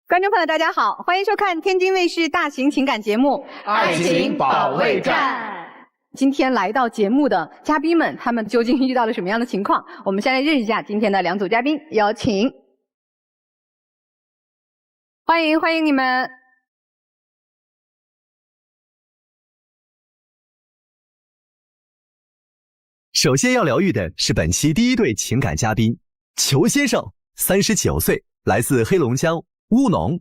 观众朋友大家好，欢迎收看天津卫视大型情感节目《爱情保卫战》。今天来到节目的嘉宾们，他们究竟遇到了什么样的情况？我们先来认识一下今天的两组嘉宾，有请。欢迎你们。首先要疗愈的是本期第一对情感嘉宾，裘先生39岁，来自黑龙江乌农；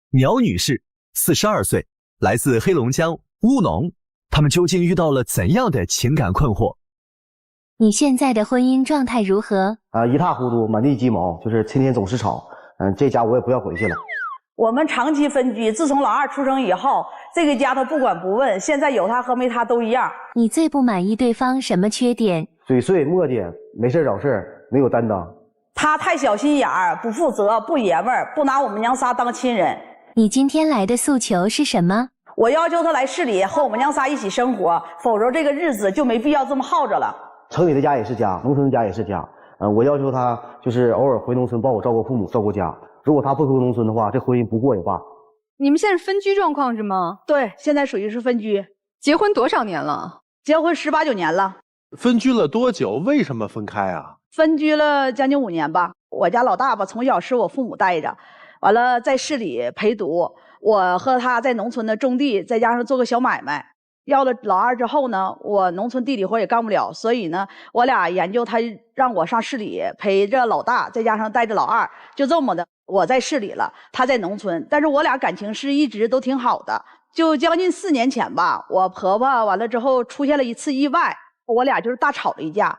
苗女士42岁，来自黑龙江乌农。他们究竟遇到了怎样的情感困惑？你现在的婚姻状态如何？一塌糊涂，满地鸡毛，就是天天总是吵。这家我也不要回去了。我们长期分居，自从老二出生以后，这个家他不管不问，现在有他和没他都一样。你最不满意对方什么缺点？嘴碎磨叽，没事找事，没有担当。他太小心眼儿，不负责，不爷们儿，不拿我们娘仨当亲人。你今天来的诉求是什么？我要求他来市里和我们娘仨一起生活，否则这个日子就没必要这么耗着了。城里的家也是家，农村的家也是家。我要求他就是偶尔回农村帮我照顾父母，照顾家。如果他不回农村的话，这婚姻不过也罢。你们现在是分居状况是吗？对，现在属于是分居。结婚多少年了？结婚18、19年了。分居了多久？为什么分开啊？分居了将近5年吧。我家老大吧，从小是我父母带着，完了在市里陪读，我和他在农村的种地，再加上做个小买卖。要了老二之后呢，我农村地里活也干不了，所以呢，我俩研究他让我上市里陪着老大，再加上带着老二，就这么的。我在市里了，他在农村，但是我俩感情是一直都挺好的。就将近4年前吧，我婆婆完了之后出现了一次意外，我俩就是大吵了一架。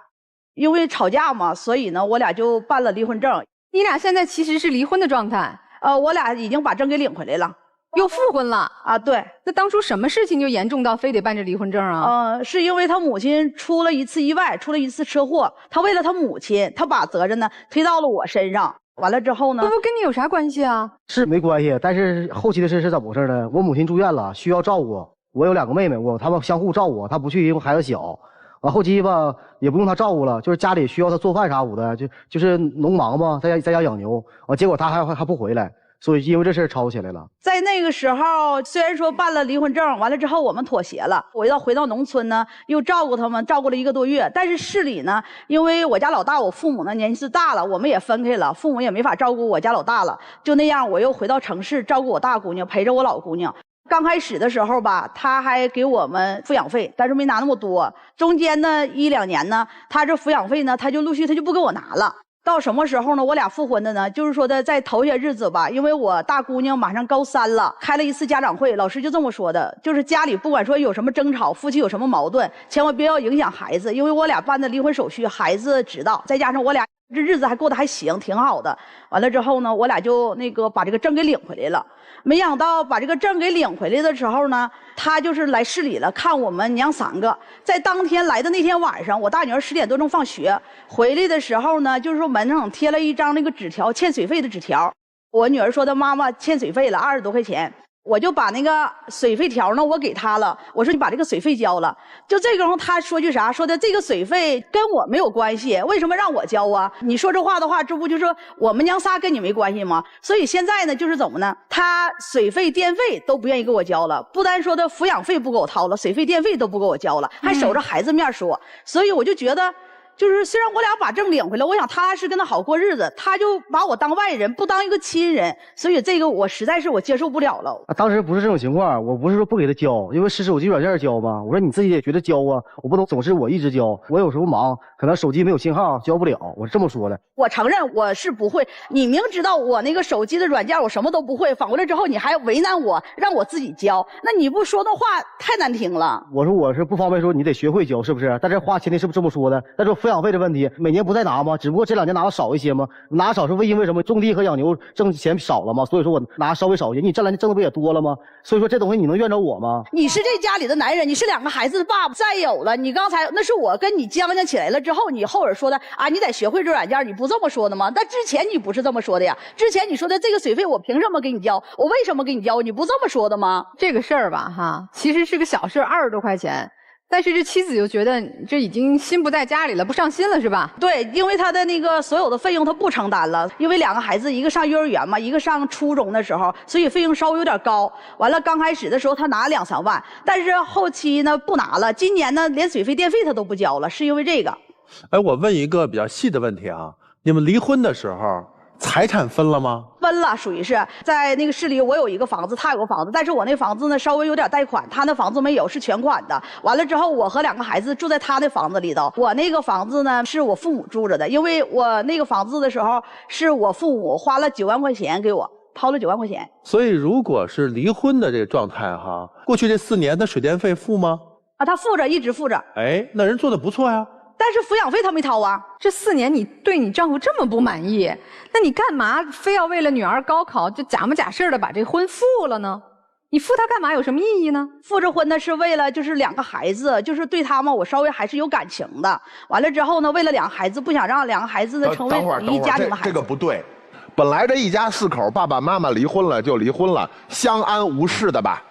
因为吵架嘛，所以呢，我俩就办了离婚证。你俩现在其实是离婚的状态。我俩已经把证给领回来了。又复婚了啊？对。那当初什么事情就严重到非得办这离婚证啊？是因为他母亲出了一次意外，出了一次车祸，他为了他母亲，他把责任呢推到了我身上。完了之后呢，这不跟你有啥关系啊？是没关系，但是后期的事是怎么回事呢？我母亲住院了，需要照顾，我有2个妹妹，他们相互照顾，她不去，因为孩子小。完后期吧，也不用她照顾了，就是家里需要她做饭啥的，就是农忙嘛，在家养牛。完结果她还不回来，所以因为这事吵起来了。在那个时候，虽然说办了离婚证，完了之后我们妥协了，我要回到农村呢，又照顾他们，照顾了1个多月。但是市里呢，因为我家老大，我父母呢年纪大了，我们也分开了，父母也没法照顾我家老大了，就那样，我又回到城市照顾我大姑娘，陪着我老姑娘。刚开始的时候吧，他还给我们抚养费，但是没拿那么多。中间呢1、2年呢，他这抚养费呢，他就陆续他就不给我拿了。到什么时候呢？我俩复婚的呢？就是说的在头些日子吧，因为我大姑娘马上高3了，开了一次家长会，老师就这么说的，就是家里不管说有什么争吵，夫妻有什么矛盾，千万不要影响孩子，因为我俩办的离婚手续，孩子知道，再加上我俩这日子还过得还行，挺好的。完了之后呢，我俩就把这个证给领回来了。没想到把这个证给领回来的时候呢，他就是来市里了，看我们娘3个。在当天来的那天晚上，我大女儿10点多钟放学回来的时候呢，就是说门上贴了一张那个纸条，欠水费的纸条。我女儿说她妈妈欠水费了20多块钱。我就把那个水费条呢，我给他了。我说你把这个水费交了。就这个时候他说句啥？说的这个水费跟我没有关系，为什么让我交啊？你说这话的话，这不就是我们娘仨跟你没关系吗？所以现在呢，就是怎么呢？他水费、电费都不愿意给我交了，不单说的抚养费不给我掏了，水费、电费都不给我交了，还守着孩子面说。所以我就觉得。就是虽然我俩把证领回来，我想踏踏实实跟他好过日子，他就把我当外人，不当一个亲人，所以这个我实在是我接受不了了。当时不是这种情况，我不是说不给他交，因为是手机软件交嘛。我说你自己也觉得交啊，我不能总是我一直交，我有时候忙，可能手机没有信号，交不了，我是这么说的。我承认我是不会，你明知道我那个手机的软件我什么都不会，反过来之后你还为难我，让我自己交，那你不说的话太难听了。我说我是不方便说你得学会交，是不是？但这话前提是不是这么说的？但是抚养费的问题，每年不再拿吗？只不过这2年拿的少一些吗？拿少是因为什么？种地和养牛挣钱少了吗？所以说我拿稍微少一些，你这2年挣的不也多了吗？所以说这东西你能怨着我吗？你是这家里的男人，你是2个孩子的爸爸。再有了，你刚才那是我跟你将起来了之后，你后边说的啊，你得学会这软件，你不这么说的吗？但之前你不是这么说的呀。之前你说的这个水费我凭什么给你交？我为什么给你交？你不这么说的吗？这个事儿吧，哈，其实是个小事，20多块钱。但是这妻子就觉得这已经心不在家里了，不上心了是吧？对，因为他的那个所有的费用他不承担了，因为2个孩子，一个上幼儿园嘛，一个上初中的时候，所以费用稍微有点高。完了，刚开始的时候他拿2、3万，但是后期呢不拿了，今年呢连水费电费他都不交了，是因为这个。哎，我问一个比较细的问题啊，你们离婚的时候财产分了吗？分了，属于是在那个市里，我有一个房子，他有个房子，但是我那房子呢稍微有点贷款，他那房子没有，是全款的。完了之后，我和2个孩子住在他那房子里头，我那个房子呢是我父母住着的，因为我那个房子的时候是我父母花了9万块钱给我掏了9万块钱。所以如果是离婚的这个状态哈，过去这4年他水电费付吗？啊，他付着，一直付着。哎，那人做的不错呀。但是抚养费他没掏啊。这4年你对你丈夫这么不满意，那你干嘛非要为了女儿高考就假模假式的把这婚复了呢？你复他干嘛？有什么意义呢？复这婚呢是为了就是2个孩子，就是对他们我稍微还是有感情的。完了之后呢，为了2个孩子，不想让2个孩子呢成为一家庭的孩子。这个不对，本来这一家4口爸爸妈妈离婚了就离婚了，相安无事的吧。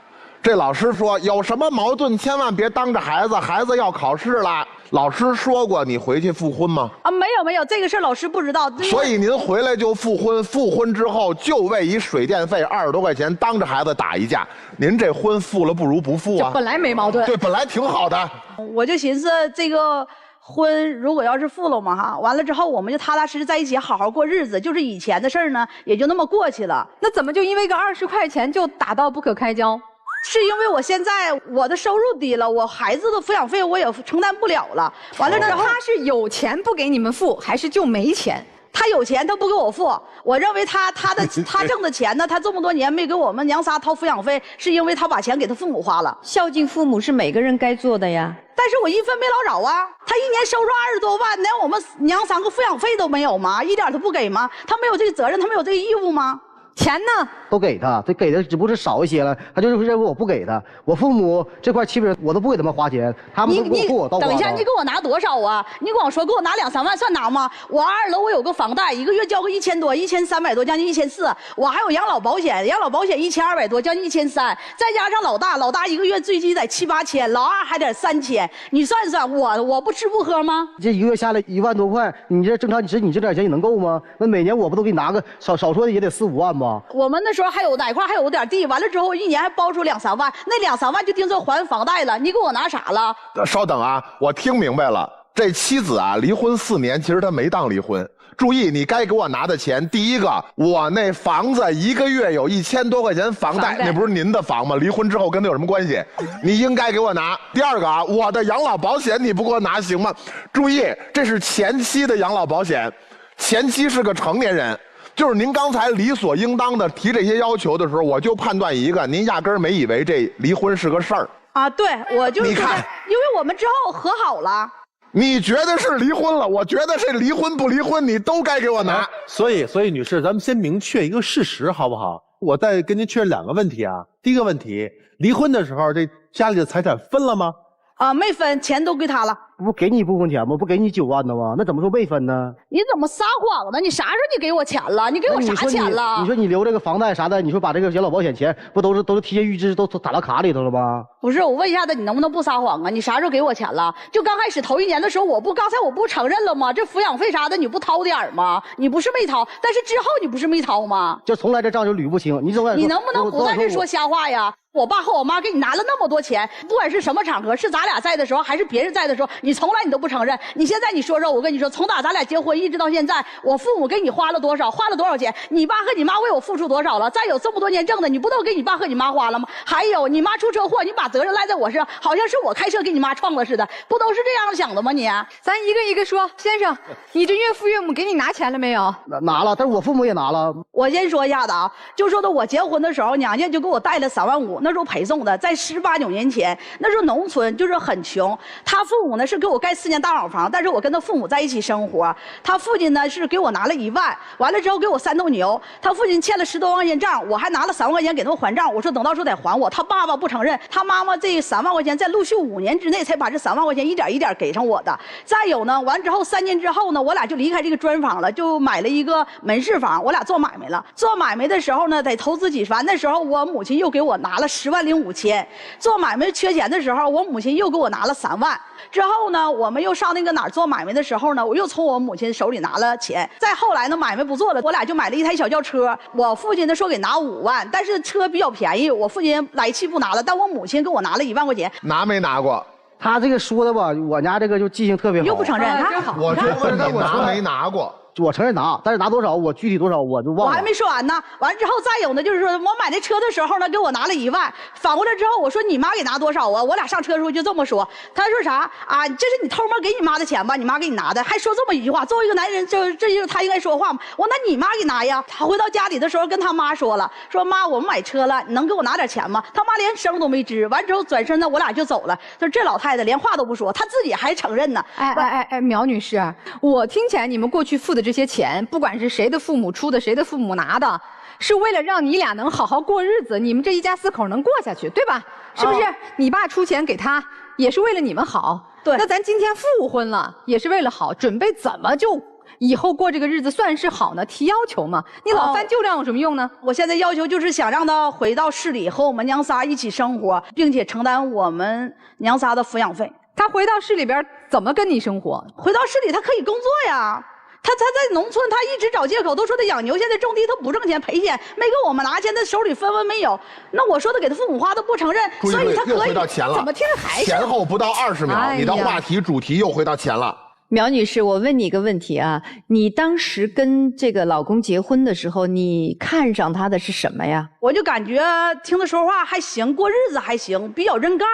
这老师说有什么矛盾千万别当着孩子，孩子要考试了。老师说过你回去复婚吗？啊，没有，这个事老师不知道。所以您回来就复婚，复婚之后就为一水电费20多块钱当着孩子打一架，您这婚复了不如不复啊。本来没矛盾。对，本来挺好的。我就寻思这个婚如果要是复了嘛哈，完了之后我们就踏踏实实在一起好好过日子，就是以前的事儿呢也就那么过去了。那怎么就因为个20块钱就打到不可开交？是因为我现在我的收入低了，我孩子的抚养费我也承担不了了。完了之后，他是有钱不给你们付，还是就没钱？他有钱，他不给我付。我认为他挣的钱呢，他这么多年没给我们娘仨掏抚养费，是因为他把钱给他父母花了。孝敬父母是每个人该做的呀。但是我一分没捞着啊！他一年收入20多万，连我们娘3个抚养费都没有吗？一点都不给吗？他没有这个责任，他没有这个义务吗？钱呢？都给他，这给的只不过是少一些了，他就是认为我不给他。我父母这块基本我都不给他们花钱，他们都给我倒挂。等一下，你给我拿多少啊？你跟我说，给我拿2、3万算拿吗？我2楼我有个房贷，一个月交个1000多、1300多，将近1400。我还有养老保险，养老保险1200多，将近1300，再加上老大一个月最低得7、8千，老二还得3000。你算算，我不吃不喝吗？这一个月下来1万多块，你这正常，你这点钱你能够吗？那每年我不都给你拿个少说的也得4、5万吧？我们那时候还有哪块还有点地，完了之后1年还包出2、3万，那2、3万就定做还房贷了。你给我拿啥了？稍等啊，我听明白了，这妻子啊离婚4年，其实她没当离婚。注意，你该给我拿的钱，第一个，我那房子一个月有1000多块钱房贷，那不是您的房吗？离婚之后跟他有什么关系？你应该给我拿。第二个啊，我的养老保险你不给我拿行吗？注意，这是前妻的养老保险，前妻是个成年人。就是您刚才理所应当的提这些要求的时候，我就判断一个，您压根儿没以为这离婚是个事儿啊。对，我就是你看，因为我们之后和好了。你觉得是离婚了，我觉得这离婚不离婚，你都该给我拿。所以女士，咱们先明确一个事实，好不好？我再跟您确认2个问题啊。第一个问题，离婚的时候这家里的财产分了吗？啊，没分，钱都归他了。不给你一部分钱吗？不给你9万的吗？那怎么说没分呢？你怎么撒谎呢？你啥时候你给我钱了？你给我啥钱了？你说你留这个房贷啥的，你说把这个养老保险钱不都是提前预支都打到卡里头了吗？不是，我问一下子，你能不能不撒谎啊？你啥时候给我钱了？就刚开始头1年的时候，刚才我不承认了吗？这抚养费啥的你不掏点吗？你不是没掏，但是之后你不是没掏吗？就从来这账就捋不清。你能不能不在这说瞎话呀？我爸和我妈给你拿了那么多钱，不管是什么场合，是咱俩在的时候，还是别人在的时候，你从来你都不承认。你现在你说说，我跟你说，从打咱俩结婚一直到现在，我父母给你花了多少钱？你爸和你妈为我付出多少了？再有这么多年挣的，你不都给你爸和你妈花了吗？还有你妈出车祸，你把责任赖在我身上，好像是我开车给你妈撞了似的，不都是这样想的吗你？咱一个一个说。先生，你这岳父岳母给你拿钱了没有？拿了，但是我父母也拿了。我先说一下子啊，就说的我结婚的时候，娘家就给我带了3万5，那时候陪送的。在18、19年前，那时候农村就是很穷。他父母呢是给我盖4间大瓦房，但是我跟他父母在一起生活。他父亲呢是给我拿了1万，完了之后给我3头牛。他父亲欠了10多万块钱账，我还拿了3万块钱给他们还账。我说等到时候得还我。他爸爸不承认，他妈妈这3万块钱在陆续5年之内才把这3万块钱一点一点给上我的。再有呢，完之后3年之后呢，我俩就离开这个砖房了，就买了一个门市房，我俩做买卖了。做买卖的时候呢，得投资几番。那时候我母亲又给我拿了10万零5千。做买卖缺钱的时候，我母亲又给我拿了3万。之后呢，我们又上那个哪儿做买卖的时候呢，我又从我母亲手里拿了钱。再后来呢，买卖不做了，我俩就买了一台小轿车。我父亲呢说给拿5万，但是车比较便宜，我父亲来气不拿了，但我母亲给我拿了1万块钱。拿没拿过？他这个说的吧，我家这个就记性特别好。又不承认，真好。我就问你拿没拿过？我承认拿，但是拿多少，我具体多少我就忘了。我还没说完呢。完之后再有呢，就是说我买那车的时候呢，给我拿了1万。反过来之后，我说你妈给拿多少啊？我俩上车的时候就这么说。他说啥啊？这是你偷摸给你妈的钱吧？你妈给你拿的，还说这么一句话。作为一个男人，这就是他应该说话嘛。我那你妈给拿呀？他回到家里的时候跟他妈说了，说妈，我们买车了，你能给我拿点钱吗？他妈连声都没吱。完之后转身呢，我俩就走了。他说这老太太连话都不说，她自己还承认呢。哎，苗女士，我听起来你们过去付的这些钱，不管是谁的父母出的，谁的父母拿的，是为了让你俩能好好过日子，你们这一家4口能过下去，对吧？是不是？你爸出钱给他，也是为了你们好。对。那咱今天复婚了，也是为了好，准备怎么就以后过这个日子算是好呢？提要求嘛。你老翻旧账有什么用呢？我现在要求就是想让他回到市里和我们娘仨一起生活，并且承担我们娘仨的抚养费。他回到市里边怎么跟你生活？回到市里他可以工作呀。他在农村，他一直找借口，都说他养牛，现在种地他不挣钱赔钱，没给我们拿钱，他手里分文没有。那我说他给他父母花，他不承认，所以他可以。又回到钱了，怎么听着还是前后不到20秒，你的话题主题又回到钱了。苗女士，我问你一个问题啊，你当时跟这个老公结婚的时候，你看上他的是什么呀？我就感觉听他说话还行，过日子还行，比较认干，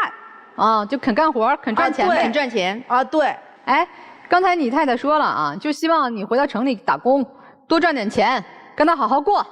啊，就肯干活，肯赚钱，肯赚钱啊，对，哎。刚才你太太说了啊，就希望你回到城里打工，多赚点钱，跟他好好过。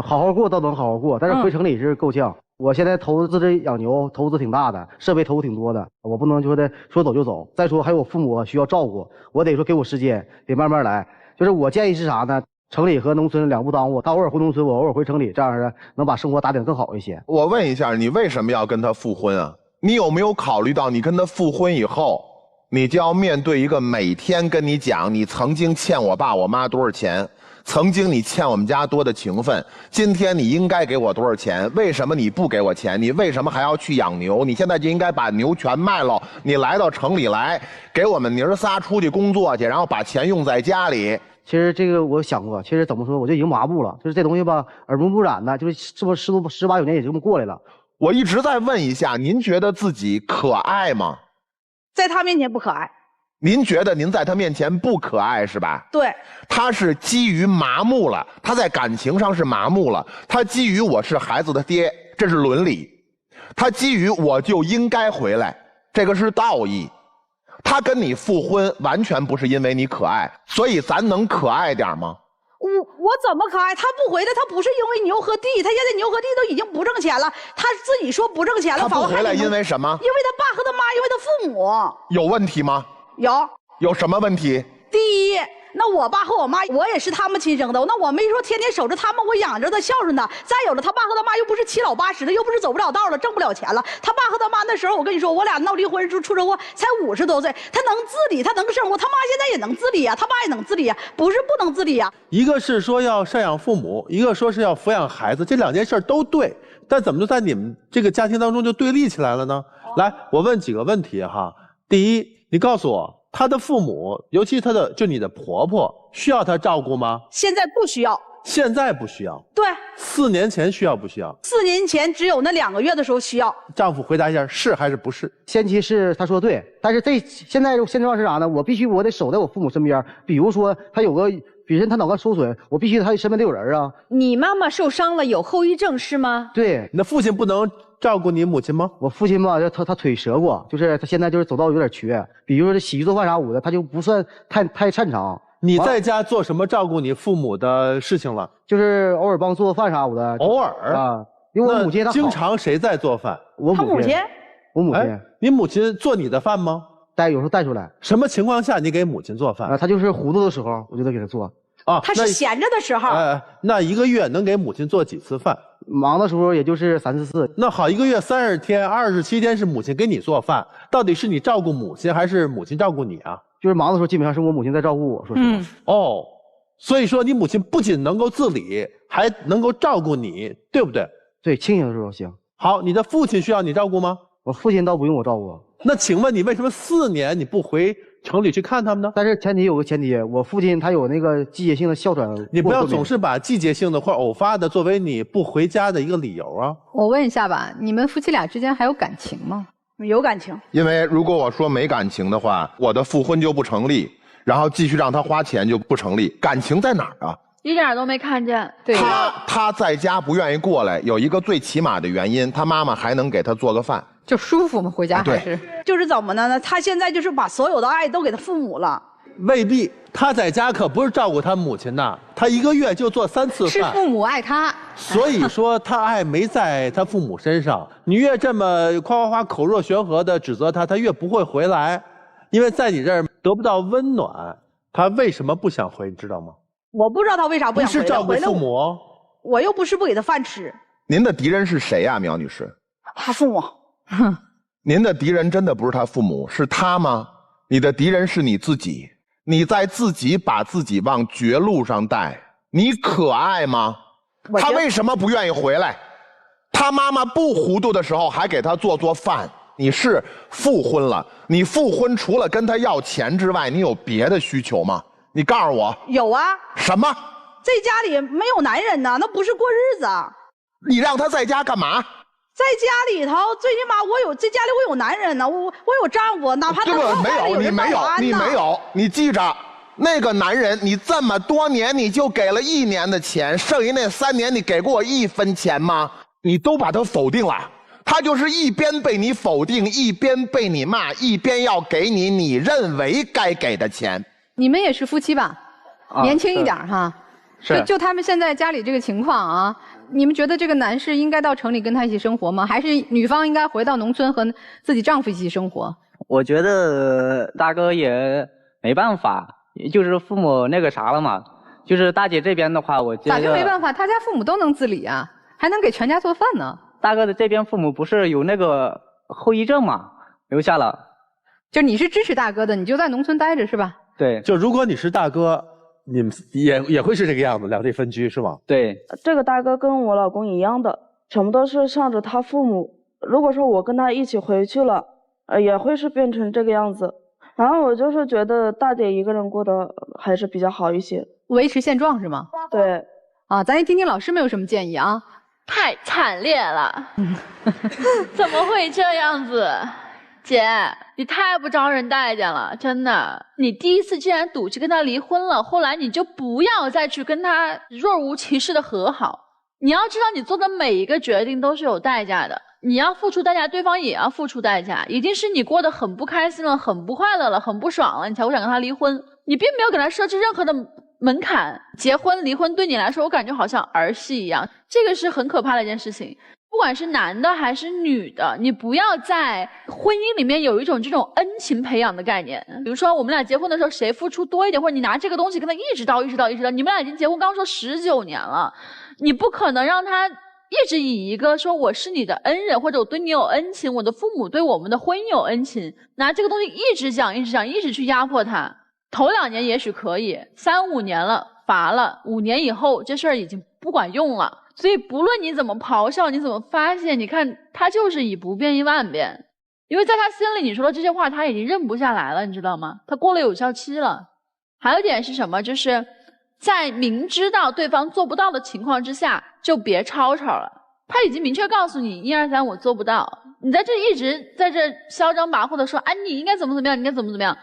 好好过倒能好好过，但是回城里是够呛。我现在投资这养牛，投资挺大的，设备投入挺多的，我不能说走就走。再说还有我父母需要照顾，我得说给我时间，得慢慢来。就是我建议是啥呢？城里和农村两不耽误，他偶尔回农村，我偶尔回城里，这样的能把生活打点更好一些。我问一下，你为什么要跟他复婚啊？你有没有考虑到你跟他复婚以后，你就要面对一个每天跟你讲你曾经欠我爸我妈多少钱，曾经你欠我们家多的情分，今天你应该给我多少钱，为什么你不给我钱，你为什么还要去养牛，你现在就应该把牛全卖了，你来到城里来给我们娘仨出去工作去，然后把钱用在家里。其实这个我想过，其实怎么说我就已经麻木了，就是这东西吧耳濡目染的，就是这么18、19年也就这么过来了。我一直在问一下，您觉得自己可爱吗？在他面前不可爱。您觉得您在他面前不可爱是吧？对。他是基于麻木了，他在感情上是麻木了，他基于我是孩子的爹，这是伦理；他基于我就应该回来，这个是道义。他跟你复婚完全不是因为你可爱，所以咱能可爱点吗？我怎么可爱？他不回来，他不是因为牛和地，他现在牛和地都已经不挣钱了，他自己说不挣钱了，他不回来因为什么？因为他爸和他妈，因为他父母。有问题吗？有什么问题？第一，那我爸和我妈，我也是他们亲生的，那我没说天天守着他们，我养着他，孝顺他。再有了，他爸和他妈又不是7老8十的，又不是走不了道了，挣不了钱了。他爸和他妈那时候，我跟你说，我俩闹离婚出车祸，才50多岁，他能自理，他能生活，他妈现在也能自理呀，他爸也能自理呀，不是不能自理呀。一个是说要赡养父母，一个说是要抚养孩子，这2件事都对，但怎么就在你们这个家庭当中就对立起来了呢？来，我问几个问题哈。第一，你告诉我，他的父母，尤其就你的婆婆，需要他照顾吗？现在不需要。现在不需要。对。4年前需要不需要？4年前只有那2个月的时候需要。丈夫回答一下，是还是不是？先期是他说对，但是现状是啥呢？我得守在我父母身边，比如说他有个。比如他脑干受损，我必须他身边得有人啊。你妈妈受伤了，有后遗症是吗？对。你的父亲不能照顾你母亲吗？我父亲吧，他腿折过，就是他现在就是走道有点瘸。比如说洗衣做饭啥我的，他就不算太擅长。你在家做什么照顾你父母的事情了？就是偶尔帮做饭啥我的。偶尔啊，因为我母亲她经常谁在做饭？我母亲。我母亲。你母亲做你的饭吗？有时候带出来。什么情况下你给母亲做饭？他就是糊涂的时候，我就得给他做。啊，他是闲着的时候。那1个月能给母亲做几次饭？忙的时候也就是3、4次。那好，1个月30天，27天是母亲给你做饭，到底是你照顾母亲还是母亲照顾你啊？就是忙的时候基本上是我母亲在照顾我，说实话。哦，所以说你母亲不仅能够自理，还能够照顾你，对不对？对，清醒的时候行。好，你的父亲需要你照顾吗？我父亲倒不用我照顾，那请问你为什么4年你不回城里去看他们呢？但是有个前提，我父亲他有那个季节性的哮喘。你不要总是把季节性的或偶发的作为你不回家的一个理由啊。我问一下吧，你们夫妻俩之间还有感情吗？有感情。因为如果我说没感情的话，我的复婚就不成立，然后继续让他花钱就不成立。感情在哪儿啊？一点都没看见。对，他在家不愿意过来，有一个最起码的原因，他妈妈还能给他做个饭，就舒服吗？回家还是？就是怎么呢？他现在就是把所有的爱都给他父母了。未必，他在家可不是照顾他母亲呐，他1个月就做3次饭。是父母爱他，所以说他爱没在他父母身上。你越这么夸口若悬河的指责他，他越不会回来，因为在你这儿得不到温暖。他为什么不想回？你知道吗？我不知道他为啥不想回来。不是照顾父母哦，我又不是不给他饭吃。您的敌人是谁呀，苗女士？他父母。您的敌人真的不是他父母，是他吗？你的敌人是你自己，你在自己把自己往绝路上带，你可爱吗？他为什么不愿意回来？他妈妈不糊涂的时候还给他做饭。你是复婚了，你复婚除了跟他要钱之外，你有别的需求吗？你告诉我。有啊。什么？这家里没有男人呢，那不是过日子。你让他在家干嘛？在家里头，最起码这家里我有男人呢，我有丈夫，哪怕他没有，你没有，你记着，那个男人，你这么多年你就给了1年的钱，剩下那3年你给过我1分钱吗？你都把他否定了，他就是一边被你否定，一边被你骂，一边要给你认为该给的钱。你们也是夫妻吧？年轻一点哈。是。就他们现在家里这个情况啊，你们觉得这个男士应该到城里跟他一起生活吗？还是女方应该回到农村和自己丈夫一起生活？我觉得大哥也没办法，就是父母那个啥了嘛。就是大姐这边的话，我觉得咋就没办法？他家父母都能自理啊，还能给全家做饭呢。大哥的这边父母不是有那个后遗症嘛，留下了。就你是支持大哥的，你就在农村待着是吧？对。就如果你是大哥，你们也会是这个样子，两地分居是吗？对。这个大哥跟我老公一样的，全部都是向着他父母。如果说我跟他一起回去了，也会是变成这个样子。然后我就是觉得大姐一个人过得还是比较好一些，维持现状是吗？对。啊，咱也听听老师们有什么建议啊？太惨烈了，怎么会这样子？姐，你太不招人待见了，真的。你第一次既然赌气跟他离婚了，后来你就不要再去跟他若无其事的和好。你要知道，你做的每一个决定都是有代价的，你要付出代价，对方也要付出代价。已经是你过得很不开心了，很不快乐了，很不爽了，你才会想跟他离婚。你并没有给他设置任何的门槛，结婚离婚对你来说，我感觉好像儿戏一样，这个是很可怕的一件事情。不管是男的还是女的，你不要在婚姻里面有一种这种恩情培养的概念。比如说我们俩结婚的时候谁付出多一点，或者你拿这个东西跟他一直叨，你们俩已经结婚刚说19年了，你不可能让他一直以一个说我是你的恩人，或者我对你有恩情，我的父母对我们的婚姻有恩情，拿这个东西一直讲，一直去压迫他。头2年也许可以，3、5年了乏了，5年以后这事儿已经不管用了。所以不论你怎么咆哮，你怎么发泄，你看他就是以不变应万变，因为在他心里你说的这些话他已经认不下来了，你知道吗？他过了有效期了。还有一点是什么？就是在明知道对方做不到的情况之下，就别吵吵了。他已经明确告诉你1、2、3我做不到，你在这一直在这嚣张跋扈的说，你应该怎么样，你应该怎么样。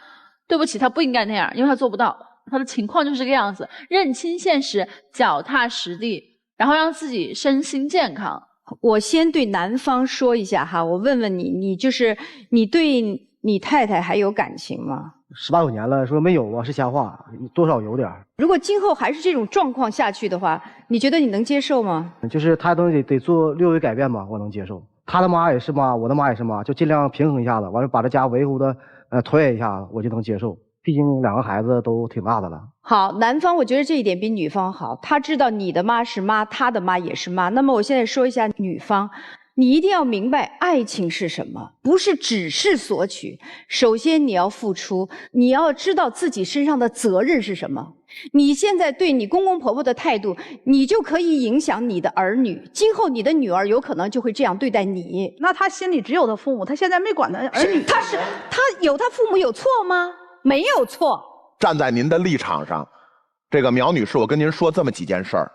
对不起，他不应该那样，因为他做不到，他的情况就是这个样子。认清现实，脚踏实地，然后让自己身心健康。我先对男方说一下哈，我问问你，你对你太太还有感情吗？18、19年了，说没有啊，是瞎话，多少有点。如果今后还是这种状况下去的话，你觉得你能接受吗？就是他得做略微改变吧，我能接受。他的妈也是妈，我的妈也是妈，就尽量平衡一下子，完了把这家维护的拖延一下子，我就能接受。毕竟2个孩子都挺大的了。好，男方我觉得这一点比女方好，他知道你的妈是妈，他的妈也是妈。那么我现在说一下女方，你一定要明白爱情是什么，不是只是索取。首先你要付出，你要知道自己身上的责任是什么。你现在对你公公婆婆的态度，你就可以影响你的儿女。今后你的女儿有可能就会这样对待你。那他心里只有他父母，他现在没管他儿女。他有他父母有错吗？没有错。站在您的立场上，这个苗女士，我跟您说这么几件事儿。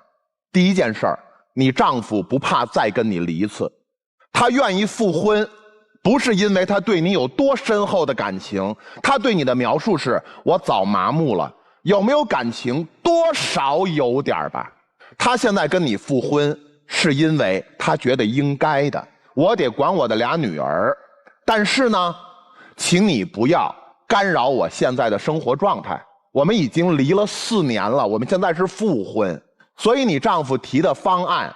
第一件事儿，你丈夫不怕再跟你离一次，他愿意复婚。不是因为他对你有多深厚的感情，他对你的描述是我早麻木了，有没有感情多少有点吧。他现在跟你复婚是因为他觉得应该的，我得管我的俩女儿，但是呢，请你不要干扰我现在的生活状态。我们已经离了4年了，我们现在是复婚，所以你丈夫提的方案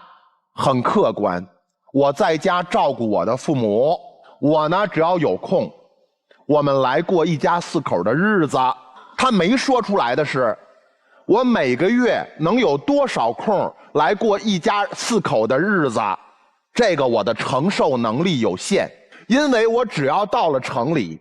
很客观，我在家照顾我的父母，我呢，只要有空，我们来过一家4口的日子。他没说出来的是，我每个月能有多少空来过一家4口的日子，这个我的承受能力有限，因为我只要到了城里，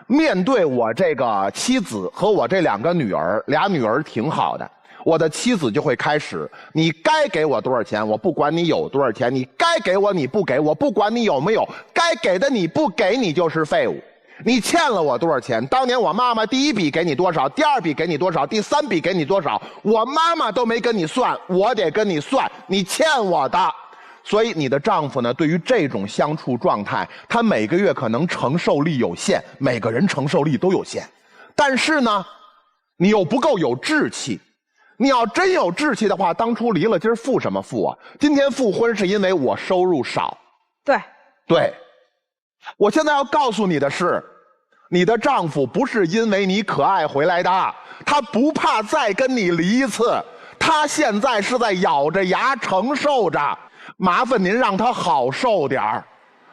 面对我这个妻子和我这2个女儿，俩女儿挺好的，我的妻子就会开始，你该给我多少钱，我不管你有多少钱，你该给我你不给我不管你有没有，该给的你不给你就是废物。你欠了我多少钱，当年我妈妈第1笔给你多少，第2笔给你多少，第3笔给你多少，我妈妈都没跟你算，我得跟你算，你欠我的。所以你的丈夫呢，对于这种相处状态，他每个月可能承受力有限，每个人承受力都有限，但是呢，你又不够有志气。你要真有志气的话，当初离了，今儿复什么复啊？今天复婚是因为我收入少。对，我现在要告诉你的是，你的丈夫不是因为你可爱回来的，他不怕再跟你离一次，他现在是在咬着牙承受着。麻烦您让他好受点儿，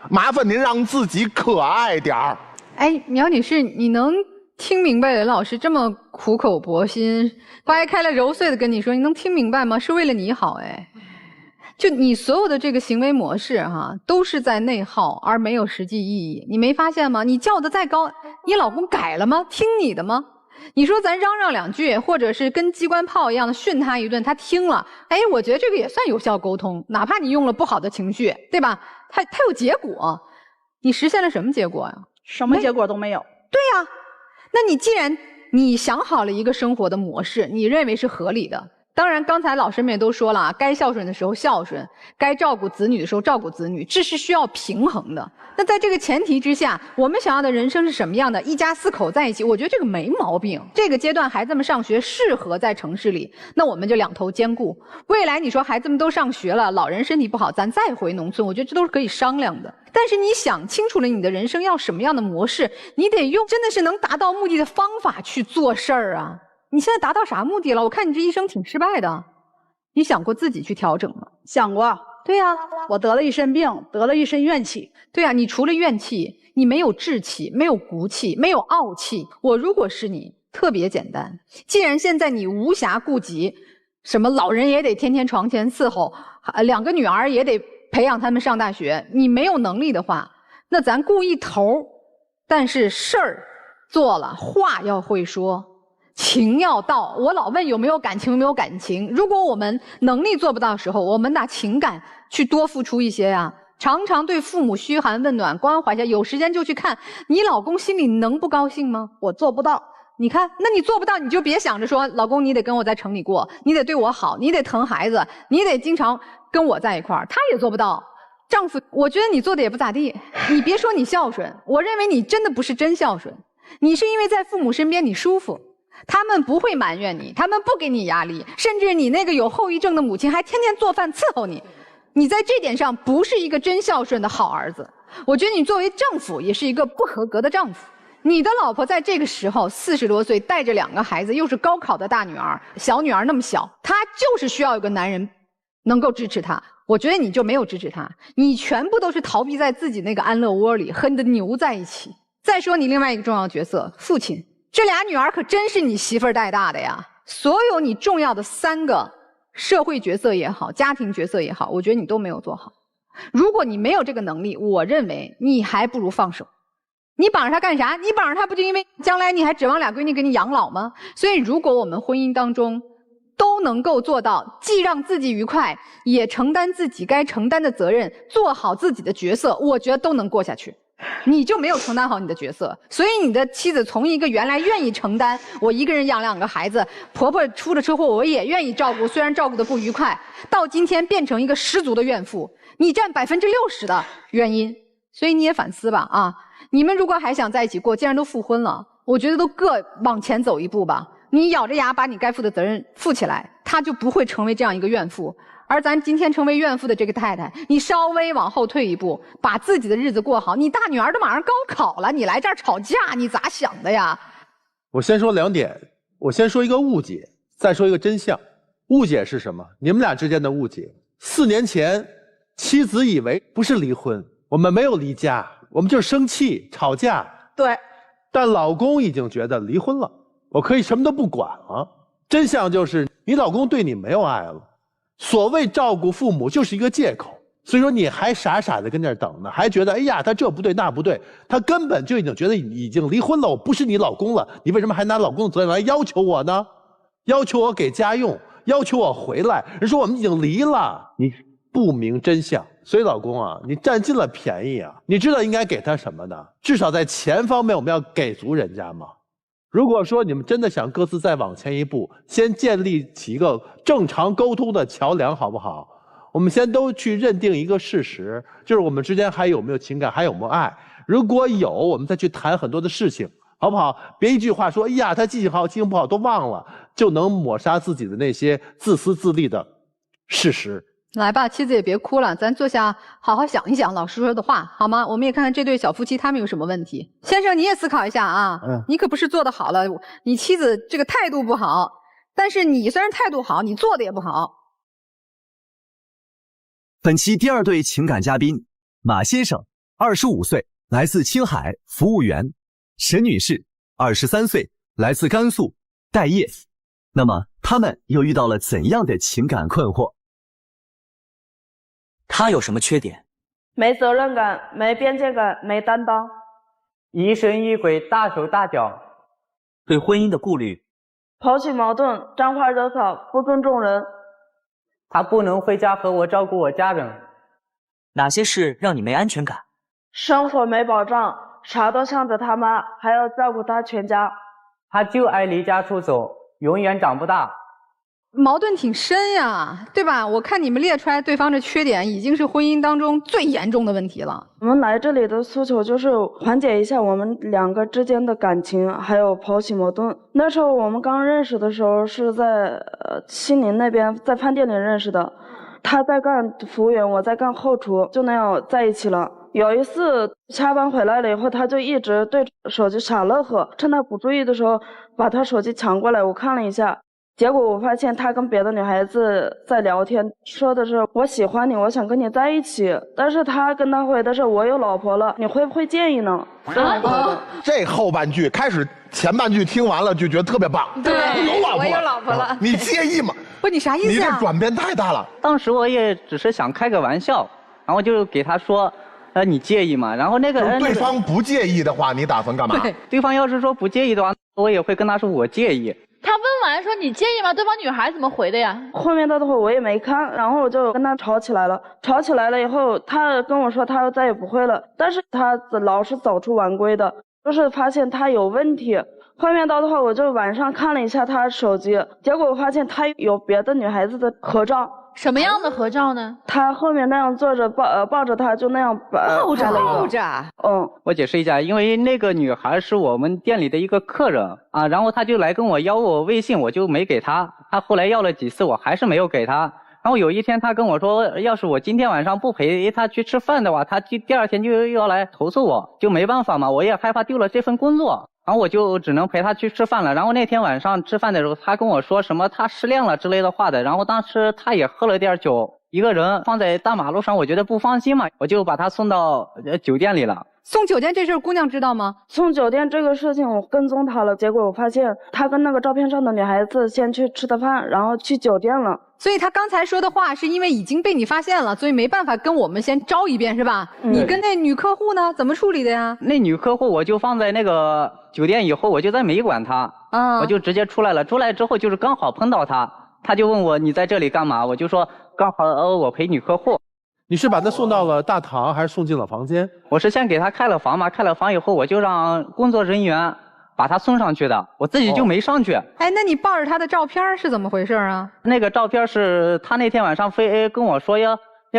麻烦您让自己可爱点儿。哎，苗女士，你能听明白任老师这么苦口婆心、掰开了揉碎的跟你说，你能听明白吗？是为了你好。哎，就你所有的这个行为模式都是在内耗，而没有实际意义。你没发现吗？你叫的再高，你老公改了吗？听你的吗？你说咱嚷嚷2句，或者是跟机关炮一样的训他一顿，他听了，哎，我觉得这个也算有效沟通，哪怕你用了不好的情绪，对吧？他有结果，你实现了什么结果呀？什么结果都没有。对呀，那你既然你想好了一个生活的模式，你认为是合理的，当然刚才老师们也都说了，该孝顺的时候孝顺，该照顾子女的时候照顾子女，这是需要平衡的。那在这个前提之下，我们想要的人生是什么样的？一家4口在一起，我觉得这个没毛病。这个阶段孩子们上学适合在城市里，那我们就2头兼顾。未来你说孩子们都上学了，老人身体不好，咱再回农村，我觉得这都是可以商量的。但是你想清楚了你的人生要什么样的模式，你得用真的是能达到目的的方法去做事儿啊。你现在达到啥目的了？我看你这一生挺失败的，你想过自己去调整吗？想过。对呀，我得了一身病，得了一身怨气。对呀，你除了怨气，你没有志气，没有骨气，没有傲气。我如果是你，特别简单，既然现在你无暇顾及，什么老人也得天天床前伺候，2个女儿也得培养他们上大学，你没有能力的话，那咱顾一头，但是事儿做了，话要会说，情要到。我老问有没有感情，有没有感情。如果我们能力做不到的时候，我们拿情感去多付出一些呀。常常对父母嘘寒问暖，关怀一下，有时间就去看。你老公心里能不高兴吗？我做不到。你看，那你做不到，你就别想着说，老公你得跟我在城里过，你得对我好，你得疼孩子，你得经常跟我在一块儿。他也做不到。丈夫，我觉得你做的也不咋地。你别说你孝顺，我认为你真的不是真孝顺，你是因为在父母身边你舒服。他们不会埋怨你，他们不给你压力，甚至你那个有后遗症的母亲还天天做饭伺候你。你在这点上不是一个真孝顺的好儿子。我觉得你作为丈夫也是一个不合格的丈夫。你的老婆在这个时候40多岁，带着2个孩子，又是高考的大女儿，小女儿那么小，她就是需要有个男人能够支持她。我觉得你就没有支持她，你全部都是逃避在自己那个安乐窝里，和你的牛在一起。再说你另外一个重要角色，父亲，这俩女儿可真是你媳妇儿带大的呀。所有你重要的3个社会角色也好，家庭角色也好，我觉得你都没有做好。如果你没有这个能力，我认为你还不如放手。你绑着他干啥？你绑着他不就因为将来你还指望俩闺女给你养老吗？所以如果我们婚姻当中都能够做到既让自己愉快，也承担自己该承担的责任，做好自己的角色，我觉得都能过下去。你就没有承担好你的角色，所以你的妻子从一个原来愿意承担我一个人养2个孩子，婆婆出了车祸我也愿意照顾，虽然照顾的不愉快，到今天变成一个十足的怨妇，你占60%的原因。所以你也反思吧啊！你们如果还想在一起过，既然都复婚了，我觉得都各往前走一步吧。你咬着牙把你该负的责任负起来，她就不会成为这样一个怨妇。而咱今天成为怨妇的这个太太，你稍微往后退一步，把自己的日子过好。你大女儿都马上高考了，你来这儿吵架，你咋想的呀？我先说2点，我先说一个误解，再说一个真相。误解是什么？你们俩之间的误解。4年前，妻子以为不是离婚，我们没有离家，我们就是生气吵架。对。但老公已经觉得离婚了，我可以什么都不管了。真相就是你老公对你没有爱了。所谓照顾父母就是一个借口，所以说你还傻傻的跟那儿等呢，还觉得哎呀他这不对那不对，他根本就已经觉得已经离婚了，我不是你老公了，你为什么还拿老公的责任来要求我呢？要求我给家用，要求我回来，人说我们已经离了，你不明真相。所以老公啊，你占尽了便宜啊，你知道应该给他什么呢？至少在钱方面我们要给足人家嘛。如果说你们真的想各自再往前一步，先建立起一个正常沟通的桥梁，好不好？我们先都去认定一个事实，就是我们之间还有没有情感，还有没有爱。如果有，我们再去谈很多的事情，好不好？别一句话说，哎呀，他记性好，记性不好都忘了，就能抹杀自己的那些自私自利的事实。来吧，妻子也别哭了，咱坐下好好想一想老师说的话，好吗？我们也看看这对小夫妻他们有什么问题。先生，你也思考一下啊，你可不是做得好了，你妻子这个态度不好，但是你虽然态度好，你做的也不好。本期第2对情感嘉宾马先生，25岁，来自青海，服务员；沈女士，23岁，来自甘肃，待业。那么他们又遇到了怎样的情感困惑？他有什么缺点？没责任感，没边界感，没担当，疑神疑鬼，大手大脚，对婚姻的顾虑，抛弃矛盾，沾花惹草，不尊重人。他不能回家和我照顾我家人。哪些事让你没安全感？生活没保障，啥都向着他妈，还要照顾他全家。他就爱离家出走，永远长不大。矛盾挺深呀，对吧？我看你们列出来对方的缺点，已经是婚姻当中最严重的问题了。我们来这里的诉求就是缓解一下我们2个之间的感情，还有抛弃矛盾。那时候我们刚认识的时候是在西宁那边，在饭店里认识的。他在干服务员，我在干后厨，就那样在一起了。有一次下班回来了以后，他就一直对手机傻乐呵，趁他不注意的时候把他手机抢过来，我看了一下。结果我发现他跟别的女孩子在聊天，说的是我喜欢你，我想跟你在一起，但是他跟他回的是我有老婆了，你会不会介意呢？这后半句开始，前半句听完了就觉得特别棒。对，我有老婆了，你介意吗？不，你啥意思啊？你这转变太大了。当时我也只是想开个玩笑，然后就给他说，你介意吗？然后那个对方不介意的话，你打算干嘛？对方要是说不介意的话，我也会跟他说我介意。他问完说你介意吗？对方女孩怎么回的呀？后面的话我也没看，然后我就跟他吵起来了。吵起来了以后，他跟我说他再也不会了，但是他老是走出晚归的，就是发现他有问题。后面的话我就晚上看了一下他手机，结果我发现他有别的女孩子的合照。什么样的合照呢？他后面那样坐着抱着他，就那样抱着。我解释一下，因为那个女孩是我们店里的一个客人啊，然后他就来跟我要我微信，我就没给他。他后来要了几次，我还是没有给他。然后有一天他跟我说，要是我今天晚上不陪他去吃饭的话，他第2天就要来投诉我，就没办法嘛，我也害怕丢了这份工作。然后我就只能陪他去吃饭了。然后那天晚上吃饭的时候，他跟我说什么他失恋了之类的话的。然后当时他也喝了点酒，一个人放在大马路上，我觉得不放心嘛，我就把他送到酒店里了。送酒店这事儿姑娘知道吗？送酒店这个事情我跟踪他了，结果我发现他跟那个照片上的女孩子先去吃的饭，然后去酒店了。所以他刚才说的话是因为已经被你发现了，所以没办法跟我们先招一遍是吧？你跟那女客户呢怎么处理的呀？那女客户我就放在那个酒店以后，我就再没管她，我就直接出来了。出来之后就是刚好碰到她，她就问我你在这里干嘛？我就说刚好我陪女客户。你是把她送到了大堂，还是送进了房间？我是先给她开了房嘛，开了房以后，我就让工作人员把她送上去的，我自己就没上去。哎，那你抱着她的照片是怎么回事啊？那个照片是她那天晚上非跟我说要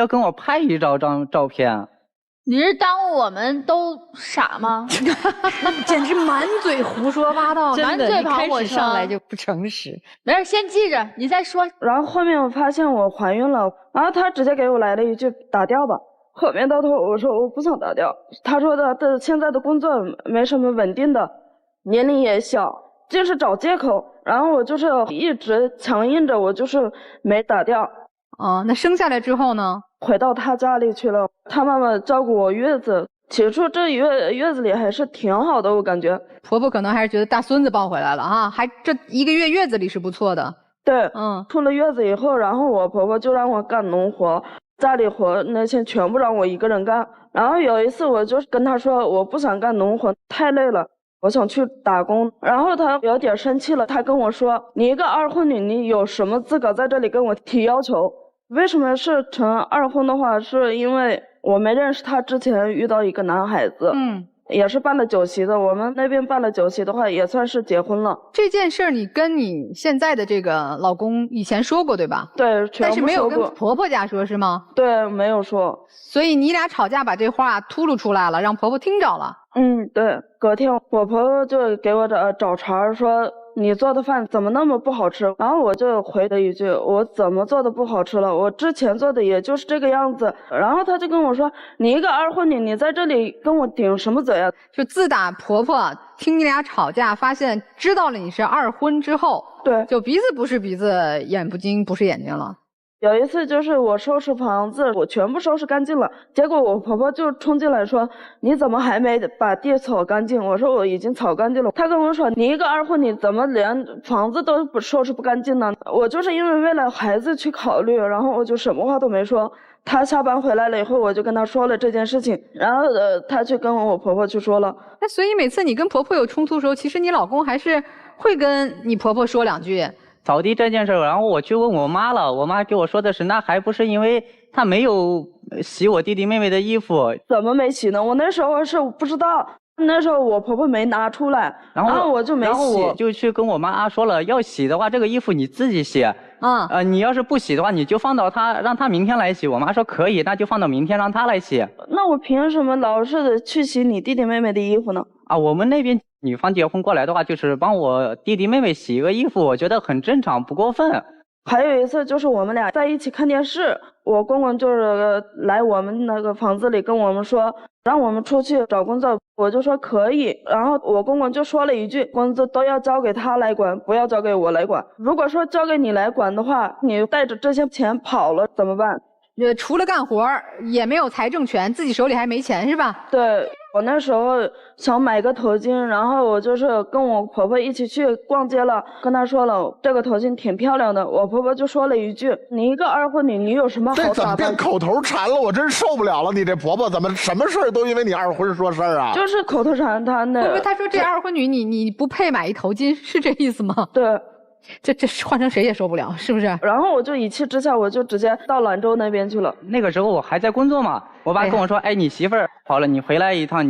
跟我拍一张照片。你是耽误我们都傻吗？简直满嘴胡说八道，真的满嘴跑火车，上来就不诚实。没事，先记着，你再说。然后后面我发现我怀孕了，然后他直接给我来了一句打掉吧。后面到头我说我不想打掉，他说的现在的工作没什么稳定的，年龄也小，就是找借口。然后我就是一直强硬着，我就是没打掉。那生下来之后呢？回到他家里去了，他妈妈照顾我月子。起初这月子里还是挺好的，我感觉婆婆可能还是觉得大孙子抱回来了啊，还这1个月月子里是不错的。对，出了月子以后，然后我婆婆就让我干农活，家里活那些全部让我一个人干。然后有一次我就跟她说我不想干农活，太累了，我想去打工。然后她有点生气了，她跟我说你一个二婚女，你有什么资格在这里跟我提要求？为什么是成二婚的话，是因为我没认识他之前遇到一个男孩子，也是办了酒席的。我们那边办了酒席的话，也算是结婚了。这件事儿你跟你现在的这个老公以前说过对吧？对，但是没有跟婆婆家说是吗？对，没有说。所以你俩吵架把这话秃噜出来了，让婆婆听着了。对。隔天我婆婆就给我找茬说你做的饭怎么那么不好吃？然后我就回了一句我怎么做的不好吃了？我之前做的也就是这个样子。然后她就跟我说你一个二婚女，你在这里跟我顶什么嘴啊？就自打婆婆听你俩吵架，发现知道了你是二婚之后，对，就鼻子不是鼻子，眼不睛不是眼睛了。有一次就是我收拾房子，我全部收拾干净了，结果我婆婆就冲进来说你怎么还没把地扫干净？我说我已经扫干净了。她跟我说你一个二婚你怎么连房子都不收拾不干净呢？我就是因为为了孩子去考虑，然后我就什么话都没说。她下班回来了以后，我就跟她说了这件事情，然后她去跟我婆婆去说了。那所以每次你跟婆婆有冲突的时候，其实你老公还是会跟你婆婆说两句。扫地这件事，然后我去问我妈了，我妈给我说的是，那还不是因为她没有洗我弟弟妹妹的衣服。怎么没洗呢？我那时候是不知道，那时候我婆婆没拿出来，然后我就没洗。然后我就去跟我妈说了，要洗的话，这个衣服你自己洗。你要是不洗的话，你就放到让她明天来洗。我妈说可以，那就放到明天让她来洗。那我凭什么老是去洗你弟弟妹妹的衣服呢？我们那边女方结婚过来的话，就是帮我弟弟妹妹洗一个衣服，我觉得很正常，不过分。还有一次就是我们俩在一起看电视，我公公就是来我们那个房子里跟我们说让我们出去找工作，我就说可以。然后我公公就说了一句工资都要交给他来管，不要交给我来管。如果说交给你来管的话，你带着这些钱跑了怎么办？除了干活也没有财政权，自己手里还没钱是吧？对，我那时候想买个头巾，然后我就是跟我婆婆一起去逛街了，跟她说了这个头巾挺漂亮的，我婆婆就说了一句你一个二婚女，你有什么好打扮？这怎么变口头禅了？我真受不了了！你这婆婆怎么什么事儿都因为你二婚说事儿啊？就是口头禅，她说这二婚女你不配买一头巾，是这意思吗？对。这换成谁也受不了，是不是？然后我就一气之下，我就直接到兰州那边去了。那个时候我还在工作嘛，我爸跟我说，你媳妇儿好了，你回来一趟，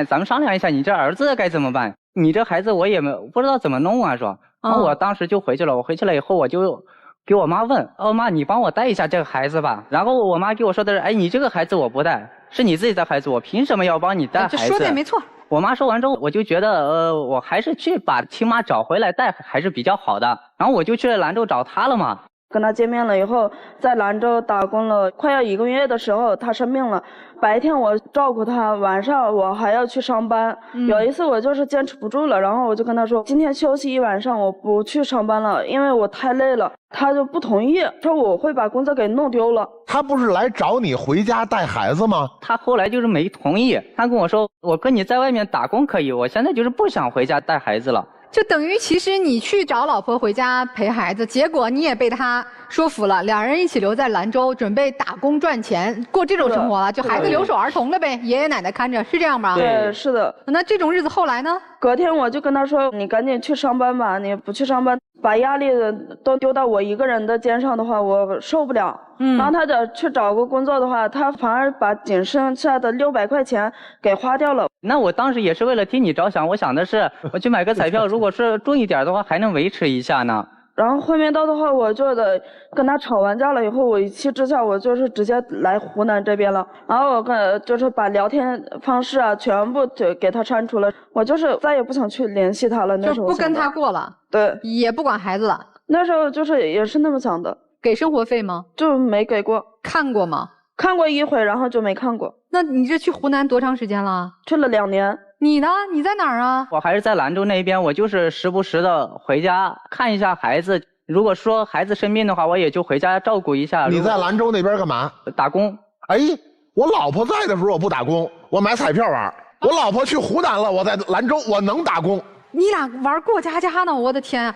咱们商量一下，你这儿子该怎么办？你这孩子我也不知道怎么弄啊，说。然后我当时就回去了，我回去了以后，我就给我妈问，妈，你帮我带一下这个孩子吧。然后我妈给我说的是，你这个孩子我不带，是你自己的孩子，我凭什么要帮你带孩子？这说的也没错。我妈说完之后，我就觉得，我还是去把亲妈找回来带还是比较好的。然后我就去兰州找她了嘛。跟他见面了以后，在兰州打工了快要1个月的时候，他生病了。白天我照顾他，晚上我还要去上班。有一次我就是坚持不住了，然后我就跟他说，今天休息1晚上，我不去上班了，因为我太累了。他就不同意，说我会把工作给弄丢了。他不是来找你回家带孩子吗？他后来就是没同意，他跟我说，我跟你在外面打工可以，我现在就是不想回家带孩子了。就等于其实你去找老婆回家陪孩子，结果你也被他说服了，两人一起留在兰州，准备打工赚钱，过这种生活了，就孩子留守儿童了呗，爷爷奶奶看着，是这样吗？对，是的。那这种日子后来呢？隔天我就跟他说，你赶紧去上班吧，你不去上班，把压力都丢到我一个人的肩上的话，我受不了。然后他去找个工作的话，他反而把仅剩下的600块钱给花掉了。那我当时也是为了替你着想，我想的是我去买个彩票，如果是中一点的话，还能维持一下呢。然后后面到的话，我就得跟他吵完架了以后，我一气之下，我就是直接来湖南这边了。然后我就是把聊天方式啊全部就给他删除了，我就是再也不想去联系他了。那时候就不跟他过了，对，也不管孩子了。那时候就是也是那么想的。给生活费吗？就没给过。看过吗？看过一回，然后就没看过。那你这去湖南多长时间了？去了2年。你呢？你在哪儿啊？我还是在兰州那边，我就是时不时的回家看一下孩子。如果说孩子生病的话，我也就回家照顾一下。你在兰州那边干嘛？打工。哎，我老婆在的时候我不打工，我买彩票玩。我老婆去湖南了，我在兰州，我能打工。你俩玩过家家呢，我的天啊！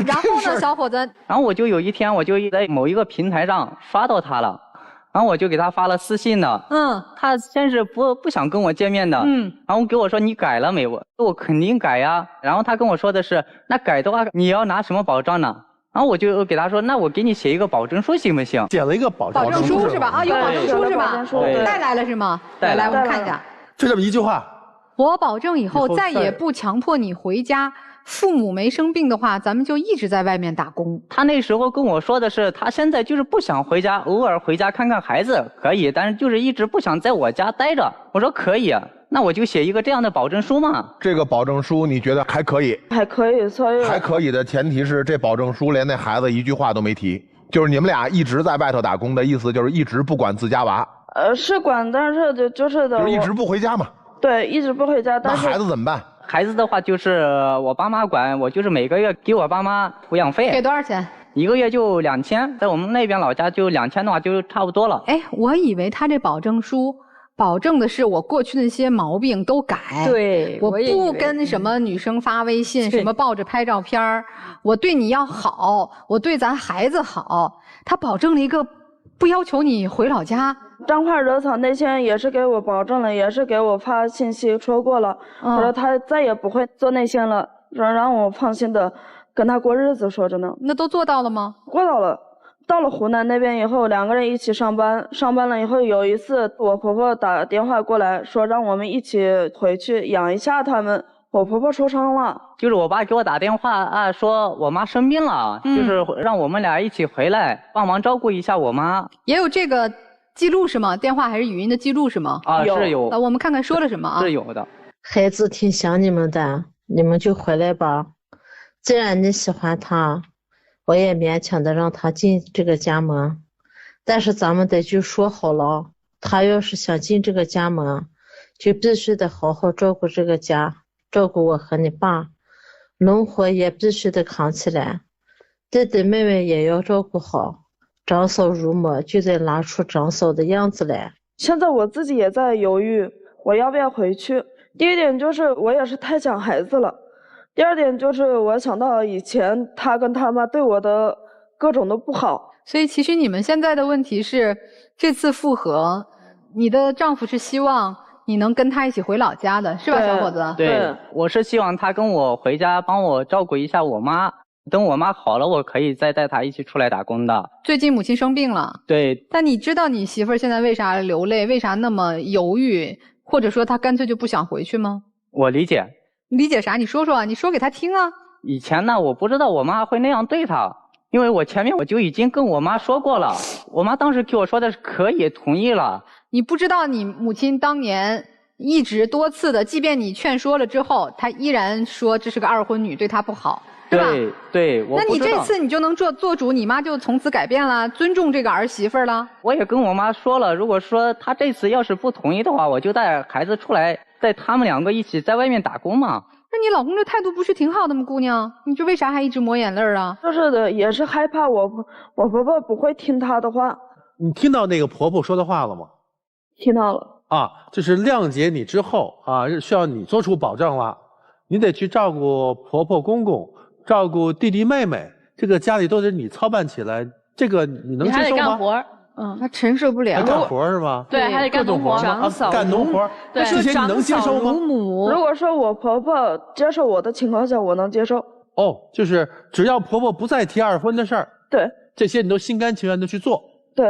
然后呢，小伙子？然后我就有一天，我就在某一个平台上刷到他了，然后我就给他发了私信了。他先是不想跟我见面的。然后给我说你改了没？我肯定改呀。然后他跟我说的是，那改的话你要拿什么保障呢？然后我就给他说，那我给你写一个保证书行不行？写了一个保证书是吧？啊，有保证书是吧？带来了是吗？带来，我们看一下。就这么一句话。我保证以后再也不强迫你回家，父母没生病的话，咱们就一直在外面打工。他那时候跟我说的是，他现在就是不想回家，偶尔回家看看孩子可以，但是就是一直不想在我家待着。我说可以，那我就写一个这样的保证书嘛。这个保证书你觉得还可以？还可以，所以还可以的前提是这保证书连那孩子一句话都没提，就是你们俩一直在外头打工的意思，就是一直不管自家娃。是管，但是就是一直不回家嘛。对，一直不回家。但是那孩子怎么办？孩子的话就是我爸妈管，我就是每个月给我爸妈抚养费。给多少钱？1个月就2000，在我们那边老家就2000的话就差不多了。哎，我以为他这保证书保证的是我过去那些毛病都改。对，我不跟什么女生发微信，什么抱着拍照片，我对你要好，我对咱孩子好。他保证了一个不要求你回老家。彰化惹草那天也是给我保证了，也是给我发信息说过了，我说他再也不会做那些了，让我放心的跟他过日子，说着呢。那都做到了吗？做到了。到了湖南那边以后，2个人一起上班，上班了以后，有一次我婆婆打电话过来说让我们一起回去养一下他们。我婆婆受伤了，就是我爸给我打电话啊，说我妈生病了，就是让我们俩一起回来帮忙照顾一下我妈。也有这个记录是吗？电话还是语音的记录是吗？啊，是有。我们看看说了什么啊？是有的。孩子挺想你们的，你们就回来吧。既然你喜欢他，我也勉强的让他进这个家门，但是咱们得就说好了，他要是想进这个家门，就必须得好好照顾这个家。照顾我和你爸，农活也必须得扛起来，弟弟妹妹也要照顾好。长嫂入门就得拿出长嫂的样子来。现在我自己也在犹豫，我要不要回去。第一点就是我也是太想孩子了，第二点就是我想到以前他跟他妈对我的各种都不好。所以其实你们现在的问题是，这次复合，你的丈夫是希望你能跟他一起回老家的，是吧，小伙子？对，我是希望他跟我回家，帮我照顾一下我妈。等我妈好了，我可以再带她一起出来打工的。最近母亲生病了。对。但你知道你媳妇儿现在为啥流泪，为啥那么犹豫，或者说她干脆就不想回去吗？我理解。理解啥？你说说啊，你说给她听啊。以前呢，我不知道我妈会那样对她。因为我前面我就已经跟我妈说过了，我妈当时给我说的是可以同意了。你不知道你母亲当年一直多次的，即便你劝说了之后，她依然说这是个二婚女，对她不好。是吧？对，我那你不知道这次你就能做主，你妈就从此改变了，尊重这个儿媳妇了。我也跟我妈说了，如果说她这次要是不同意的话，我就带孩子出来，带他们两个一起在外面打工嘛。那你老公这态度不是挺好的吗，姑娘？你这为啥还一直抹眼泪啊？就是的，也是害怕我婆婆不会听她的话。你听到那个婆婆说的话了吗？听到了。啊，就是谅解你之后啊，需要你做出保证了，你得去照顾婆婆公公，照顾弟弟妹妹，这个家里都得你操办起来，这个你能接受吗？你还得干活，他承受不了。还干活是吧？对，还得干农活，干农活，对，这些你能接受吗？如果说我婆婆接受我的情况下，我能接受。哦，就是只要婆婆不再提二婚的事儿，对，这些你都心甘情愿的去做。对。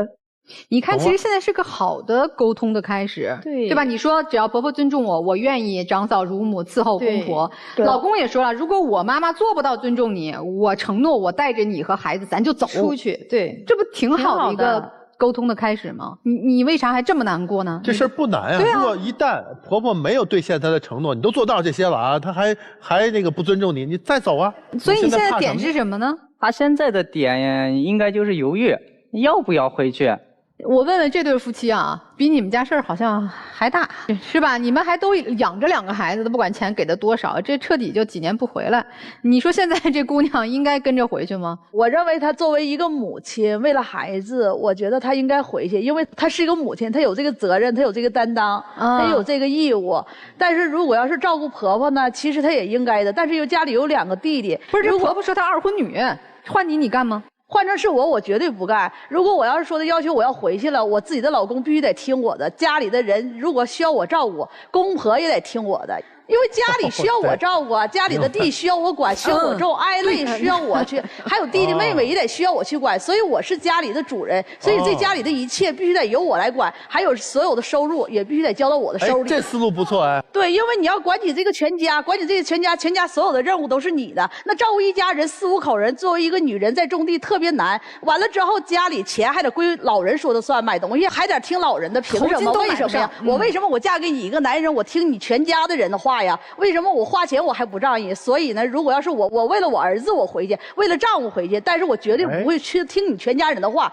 你看，其实现在是个好的沟通的开始，对吧？你说只要婆婆尊重我，我愿意长嫂如母，伺候公婆。老公也说了，如果我妈妈做不到尊重你，我承诺我带着你和孩子咱就走出去。对，这不挺好的一个沟通的开始吗？你为啥还这么难过呢？这事儿不难呀。如果一旦婆婆没有兑现她的承诺，你都做到这些了啊，她还那个不尊重你，你再走啊。所以你现在点是什么呢？她现在的点应该就是犹豫，要不要回去。我问问这对夫妻啊，比你们家事儿好像还大，是吧？你们还都养着2个孩子，都不管钱给的多少，这彻底就几年不回来。你说现在这姑娘应该跟着回去吗？我认为她作为一个母亲，为了孩子，我觉得她应该回去，因为她是一个母亲，她有这个责任，她有这个担当，她有这个义务。但是如果要是照顾婆婆呢，其实她也应该的。但是又家里有2个弟弟，不是这婆婆说她二婚女，换你干吗？换成是我绝对不干。如果我要是说的要求我要回去了，我自己的老公必须得听我的，家里的人如果需要我照顾，公婆也得听我的。因为家里需要我照顾啊，家里的地需要我管，需要我种，挨累需要我去，还有弟弟妹妹也得需要我去管，所以我是家里的主人，所以这家里的一切必须得由我来管，还有所有的收入也必须得交到我的手里。这思路不错哎。对，因为你要管起这个全家，管起这个全家所有的任务都是你的。那照顾一家人4、5口人，作为一个女人在种地特别难。完了之后，家里钱还得归老人说的算，买东西还得听老人的，凭什么？为什么呀？我为什么我嫁给你一个男人，我听你全家的人的话呀？为什么我花钱我还不仗义？所以呢，如果要是我为了我儿子我回去，为了丈夫回去，但是我绝对不会去听你全家人的话。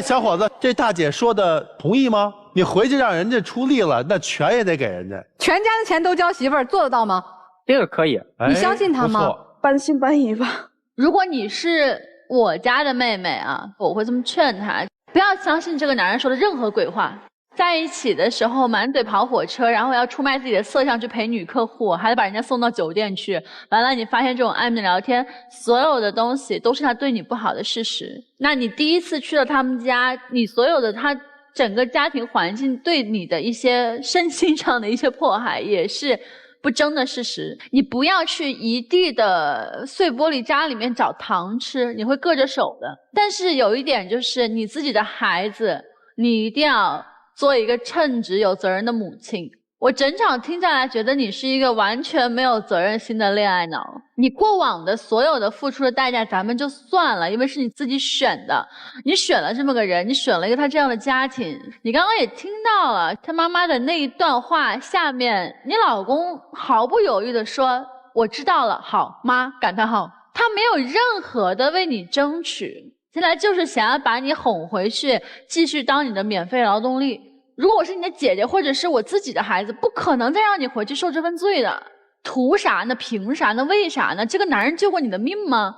小伙子，这大姐说的同意吗？你回去让人家出力了，那权也得给人家。全家的钱都交媳妇儿，做得到吗？这个可以。你相信他吗？半信半疑吧。如果你是我家的妹妹啊，我会这么劝她，不要相信这个男人说的任何鬼话。在一起的时候满嘴跑火车，然后要出卖自己的色相去陪女客户，还得把人家送到酒店去。完了，你发现这种暧昧的聊天，所有的东西都是他对你不好的事实。那你第一次去了他们家，你所有的他整个家庭环境对你的一些身心上的一些迫害，也是不争的事实。你不要去一地的碎玻璃渣里面找糖吃，你会硌着手的。但是有一点就是你自己的孩子，你一定要做一个称职有责任的母亲。我整场听下来觉得你是一个完全没有责任心的恋爱脑。你过往的所有的付出的代价咱们就算了，因为是你自己选的，你选了这么个人，你选了一个他这样的家庭。你刚刚也听到了他妈妈的那一段话，下面你老公毫不犹豫地说我知道了，好妈，感叹号。他没有任何的为你争取，现在就是想要把你哄回去，继续当你的免费劳动力。如果我是你的姐姐，或者是我自己的孩子，不可能再让你回去受这份罪的。图啥呢？凭啥呢？为啥呢？这个男人救过你的命吗？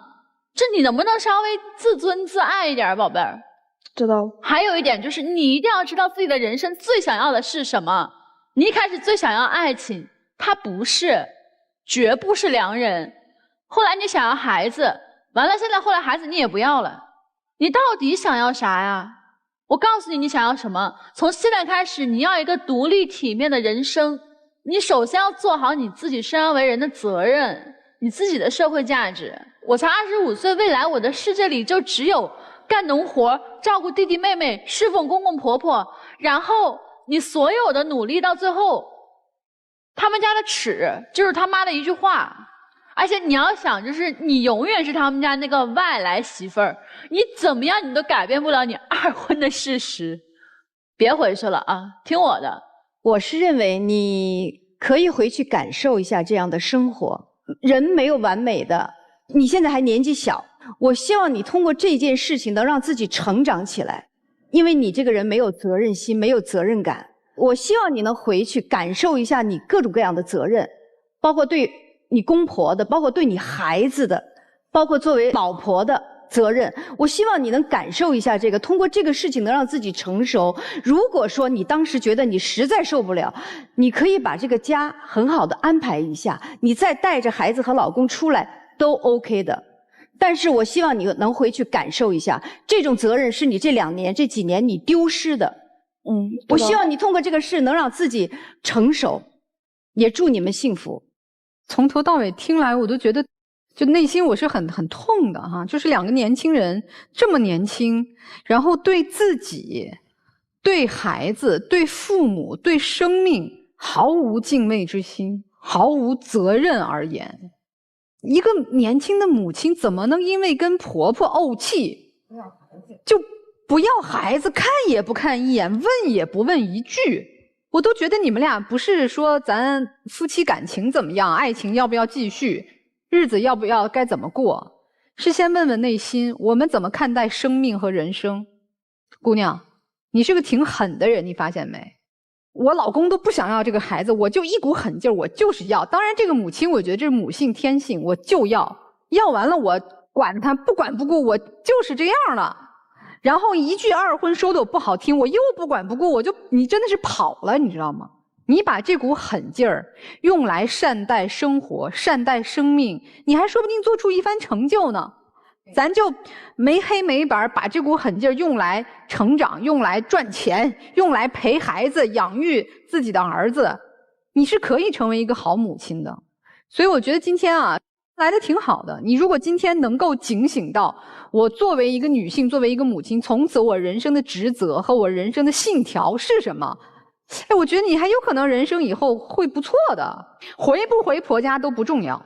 这你能不能稍微自尊自爱一点，宝贝儿？知道。还有一点就是，你一定要知道自己的人生最想要的是什么。你一开始最想要爱情，他不是，绝不是良人。后来你想要孩子，完了现在后来孩子你也不要了。你到底想要啥呀？我告诉你，你想要什么？从现在开始，你要一个独立体面的人生。你首先要做好你自己生而为人的责任，你自己的社会价值。我才25岁，未来我的世界里就只有干农活、照顾弟弟妹妹、侍奉公公婆婆，然后你所有的努力到最后，他们家的耻就是他妈的一句话。而且你要想，就是你永远是他们家那个外来媳妇儿，你怎么样你都改变不了你二婚的事实。别回去了啊，听我的。我是认为你可以回去感受一下这样的生活。人没有完美的，你现在还年纪小，我希望你通过这件事情能让自己成长起来，因为你这个人没有责任心，没有责任感。我希望你能回去感受一下你各种各样的责任，包括对你公婆的，包括对你孩子的，包括作为老婆的责任。我希望你能感受一下这个，通过这个事情能让自己成熟。如果说你当时觉得你实在受不了，你可以把这个家很好的安排一下，你再带着孩子和老公出来都 OK 的。但是我希望你能回去感受一下，这种责任是你这2年、这几年你丢失的。我希望你通过这个事能让自己成熟，也祝你们幸福。从头到尾听来，我都觉得，就内心我是很痛的哈。就是2个年轻人这么年轻，然后对自己、对孩子、对父母、对生命毫无敬畏之心，毫无责任而言。一个年轻的母亲怎么能因为跟婆婆怄气，就不要孩子，看也不看一眼，问也不问一句？我都觉得你们俩不是说咱夫妻感情怎么样，爱情要不要继续，日子要不要该怎么过，是先问问内心，我们怎么看待生命和人生。姑娘，你是个挺狠的人，你发现没？我老公都不想要这个孩子，我就一股狠劲儿，我就是要。当然这个母亲我觉得这是母性天性，我就要完了我管他不管不顾，我就是这样了。然后一句二婚说的我不好听，我又不管不顾，你真的是跑了，你知道吗？你把这股狠劲儿用来善待生活，善待生命，你还说不定做出一番成就呢。咱就没黑没白把这股狠劲儿用来成长，用来赚钱，用来陪孩子，养育自己的儿子，你是可以成为一个好母亲的。所以我觉得今天啊来得挺好的。你如果今天能够警醒到，我作为一个女性，作为一个母亲，从此我人生的职责和我人生的信条是什么？我觉得你还有可能人生以后会不错的。回不回婆家都不重要，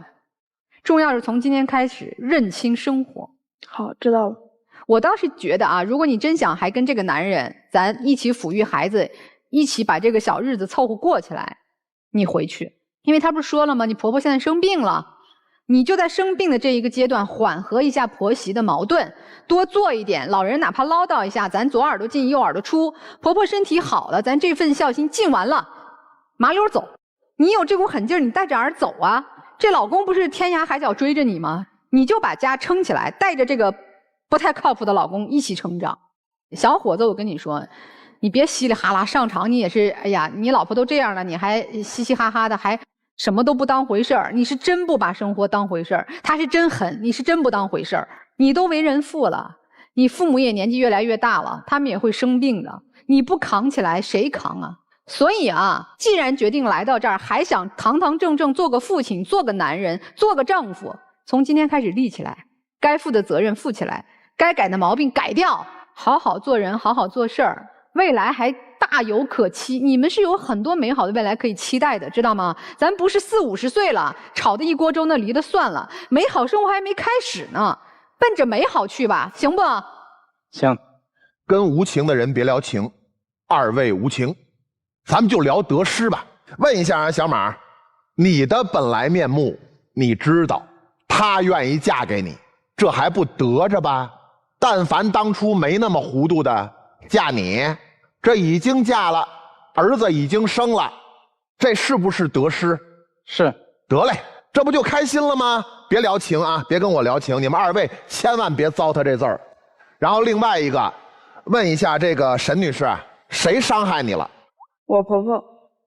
重要是从今天开始认清生活。好，知道了。我倒是觉得啊，如果你真想还跟这个男人咱一起抚育孩子，一起把这个小日子凑合过起来，你回去。因为他不是说了吗，你婆婆现在生病了，你就在生病的这一个阶段缓和一下婆媳的矛盾，多做一点，老人哪怕唠叨一下，咱左耳朵进右耳朵出，婆婆身体好了，咱这份孝心尽完了，麻溜走。你有这股狠劲儿，你带着儿走啊。这老公不是天涯海角追着你吗？你就把家撑起来，带着这个不太靠谱的老公一起成长。小伙子，我跟你说，你别稀里哈啦上场，你也是，哎呀，你老婆都这样了，你还嘻嘻哈哈的，还什么都不当回事儿，你是真不把生活当回事儿。他是真狠，你是真不当回事儿。你都为人父了，你父母也年纪越来越大了，他们也会生病的，你不扛起来谁扛啊？所以啊，既然决定来到这儿，还想堂堂正正做个父亲，做个男人，做个丈夫，从今天开始立起来，该负的责任负起来，该改的毛病改掉，好好做人，好好做事儿，未来还大有可期。你们是有很多美好的未来可以期待的，知道吗？咱不是40、50岁了，炒的一锅粥那离了算了，美好生活还没开始呢，奔着美好去吧，行不？行。跟无情的人别聊情，二位无情，咱们就聊得失吧。问一下啊，小马，你的本来面目你知道，她愿意嫁给你，这还不得着吧？但凡当初没那么糊涂的嫁你，这已经嫁了，儿子已经生了，这是不是得失？是。得嘞，这不就开心了吗？别聊情啊，别跟我聊情，你们二位千万别糟蹋这字儿。然后另外一个，问一下这个沈女士，谁伤害你了？我婆婆。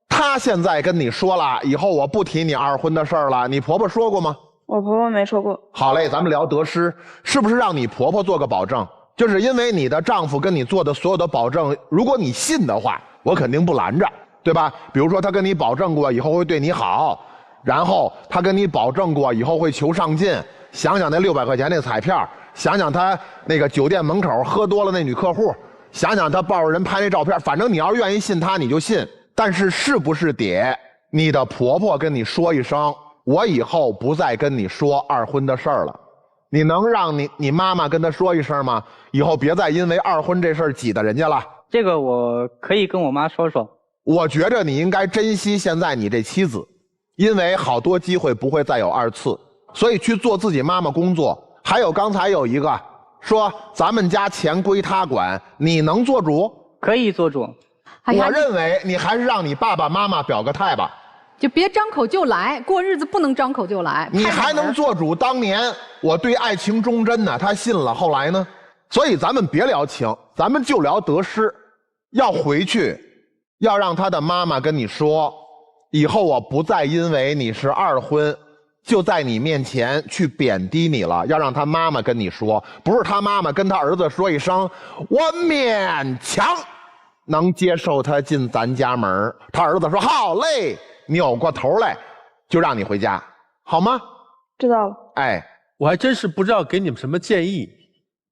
她现在跟你说了，以后我不提你二婚的事儿了，你婆婆说过吗？我婆婆没说过。好嘞，咱们聊得失，是不是让你婆婆做个保证？就是因为你的丈夫跟你做的所有的保证，如果你信的话，我肯定不拦着，对吧？比如说他跟你保证过以后会对你好，然后他跟你保证过以后会求上进，想想那600块钱那彩票，想想他那个酒店门口喝多了那女客户，想想他抱着人拍那照片，反正你要是愿意信他你就信。但是是不是得你的婆婆跟你说一声，我以后不再跟你说二婚的事儿了？你能让你妈妈跟她说一声吗？以后别再因为二婚这事儿挤得人家了。这个我可以跟我妈说说。我觉着你应该珍惜现在你这妻子，因为好多机会不会再有二次，所以去做自己妈妈工作。还有刚才有一个说咱们家钱归他管，你能做主？可以做主。我认为你还是让你爸爸妈妈表个态吧。就别张口就来，过日子不能张口就来。你还能做主？当年我对爱情忠贞呢，他信了，后来呢？所以咱们别聊情，咱们就聊得失。要回去，要让他的妈妈跟你说，以后我不再因为你是二婚，就在你面前去贬低你了。要让他妈妈跟你说，不是他妈妈跟他儿子说一声，我勉强能接受他进咱家门，他儿子说好嘞，扭过头来就让你回家，好吗？知道了。哎，我还真是不知道给你们什么建议，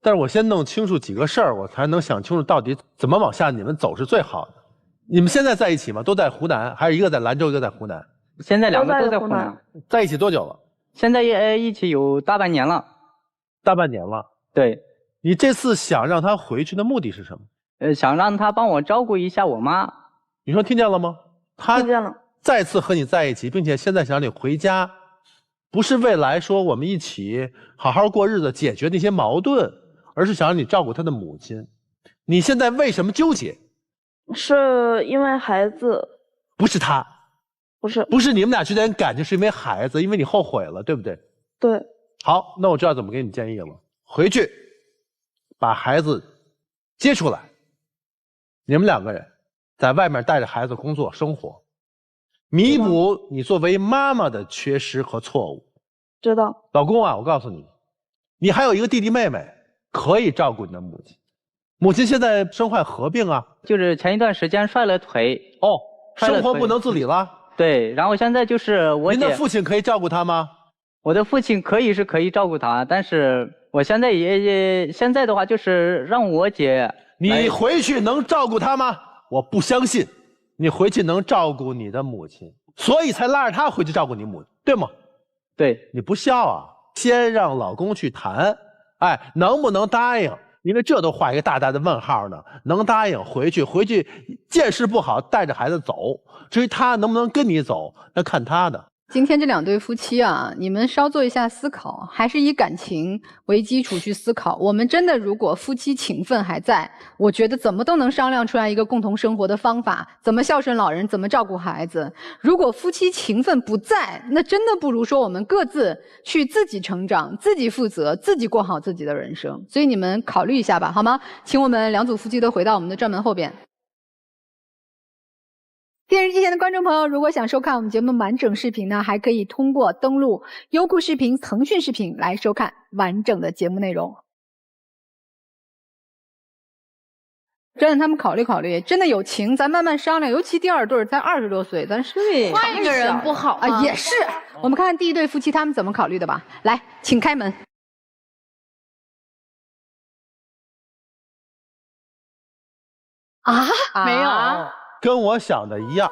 但是我先弄清楚几个事儿，我才能想清楚到底怎么往下你们走是最好的。你们现在在一起吗？都在湖南，还是一个在兰州，一个在湖南？现在2个都在湖南。在一起多久了？现在一起有大半年了。大半年了。对。你这次想让他回去的目的是什么？想让他帮我照顾一下我妈。你说听见了吗？他听见了。再次和你在一起，并且现在想让你回家，不是未来说我们一起好好过日子，解决那些矛盾，而是想让你照顾他的母亲。你现在为什么纠结？是因为孩子。不是他。不是你们俩之间感情，是因为孩子，因为你后悔了，对不对？对。好，那我知道怎么给你建议了。回去把孩子接出来，你们2个人在外面带着孩子工作生活，弥补你作为妈妈的缺失和错误。知道。老公啊，我告诉你，你还有一个弟弟妹妹，可以照顾你的母亲。母亲现在身患何病啊？就是前一段时间摔了腿。哦，生活不能自理了。对，然后现在就是我姐。您的父亲可以照顾他吗？我的父亲可以照顾他，但是我现在现在的话就是让我姐。你回去能照顾他吗？我不相信，你回去能照顾你的母亲，所以才拉着他回去照顾你母亲，对吗？对。你不孝啊！先让老公去谈，哎，能不能答应？因为这都画一个大大的问号呢。能答应回去见识不好，带着孩子走。至于他能不能跟你走，那看他的。今天这2对夫妻啊，你们稍做一下思考，还是以感情为基础去思考。我们真的如果夫妻情分还在，我觉得怎么都能商量出来一个共同生活的方法，怎么孝顺老人，怎么照顾孩子。如果夫妻情分不在，那真的不如说我们各自去自己成长，自己负责，自己过好自己的人生。所以你们考虑一下吧，好吗？请我们2组夫妻都回到我们的转门后边。电视机前的观众朋友，如果想收看我们节目完整视频呢，还可以通过登录优酷视频、腾讯视频来收看完整的节目内容。真的，他们考虑考虑，真的有情，咱慢慢商量。尤其第2对才20多岁，咱是换一个人不好吗？啊，也是。我们看看第1对夫妻他们怎么考虑的吧。来，请开门。啊，没有。跟我想的一样，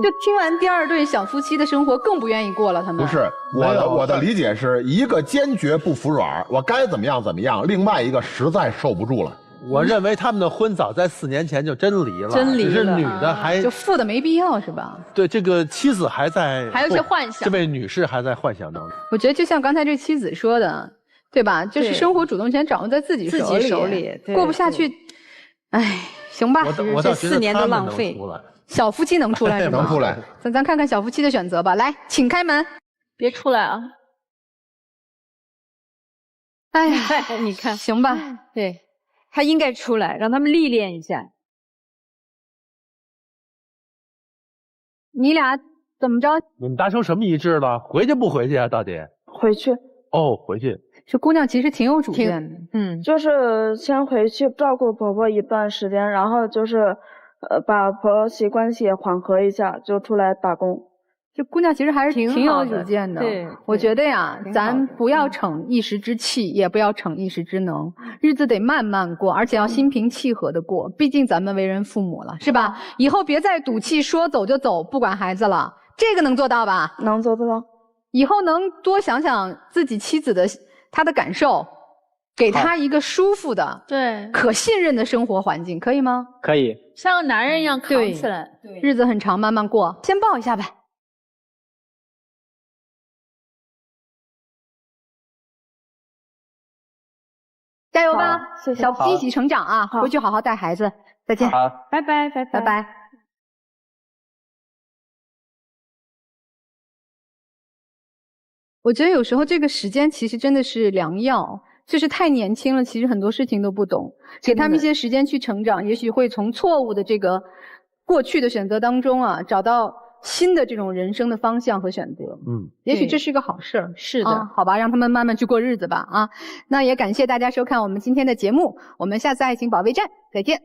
就听完第2对小夫妻的生活，更不愿意过了。他们不是我的理解是一个坚决不服软，我该怎么样怎么样；另外一个实在受不住了。我认为他们的婚早在4年前就真离了，真离了，只是女的还就负的没必要是吧？对，这个妻子还在，还有些幻想，这位女士还在幻想当中。我觉得就像刚才这妻子说的，对吧？就是生活主动权掌握在自己手里，过不下去，哎。行吧，这4年都浪费。小夫妻能出来是吗？能出来。咱看看小夫妻的选择吧。来，请开门。别出来啊！哎呀，你看，行吧？对，他应该出来，让他们历练一下。你俩怎么着？你们达成什么一致了？回去不回去啊？到底？回去。哦，回去。这姑娘其实挺有主见的，就是先回去照顾婆婆一段时间，然后就是把婆媳关系也缓和一下，就出来打工。这姑娘其实还是挺有主见的。对，我觉得呀，咱不要逞一时之气，也不要逞一时之能，日子得慢慢过，而且要心平气和的过。毕竟咱们为人父母了，是吧？以后别再赌气说走就走，不管孩子了，这个能做到吧？能做得到。以后能多想想自己妻子的她的感受，给她一个舒服的、对可信任的生活环境，可以吗？可以，像个男人一样扛起来。对，日子很长，慢慢过。先抱一下呗。加油吧，谢谢一起成长啊，回去好好带孩子，再见，好，拜拜，拜拜，拜拜。我觉得有时候这个时间其实真的是良药，就是太年轻了，其实很多事情都不懂，给他们一些时间去成长，也许会从错误的这个过去的选择当中啊，找到新的这种人生的方向和选择。也许这是个好事儿。是的，好吧，让他们慢慢去过日子吧啊。那也感谢大家收看我们今天的节目，我们下次爱情保卫战再见。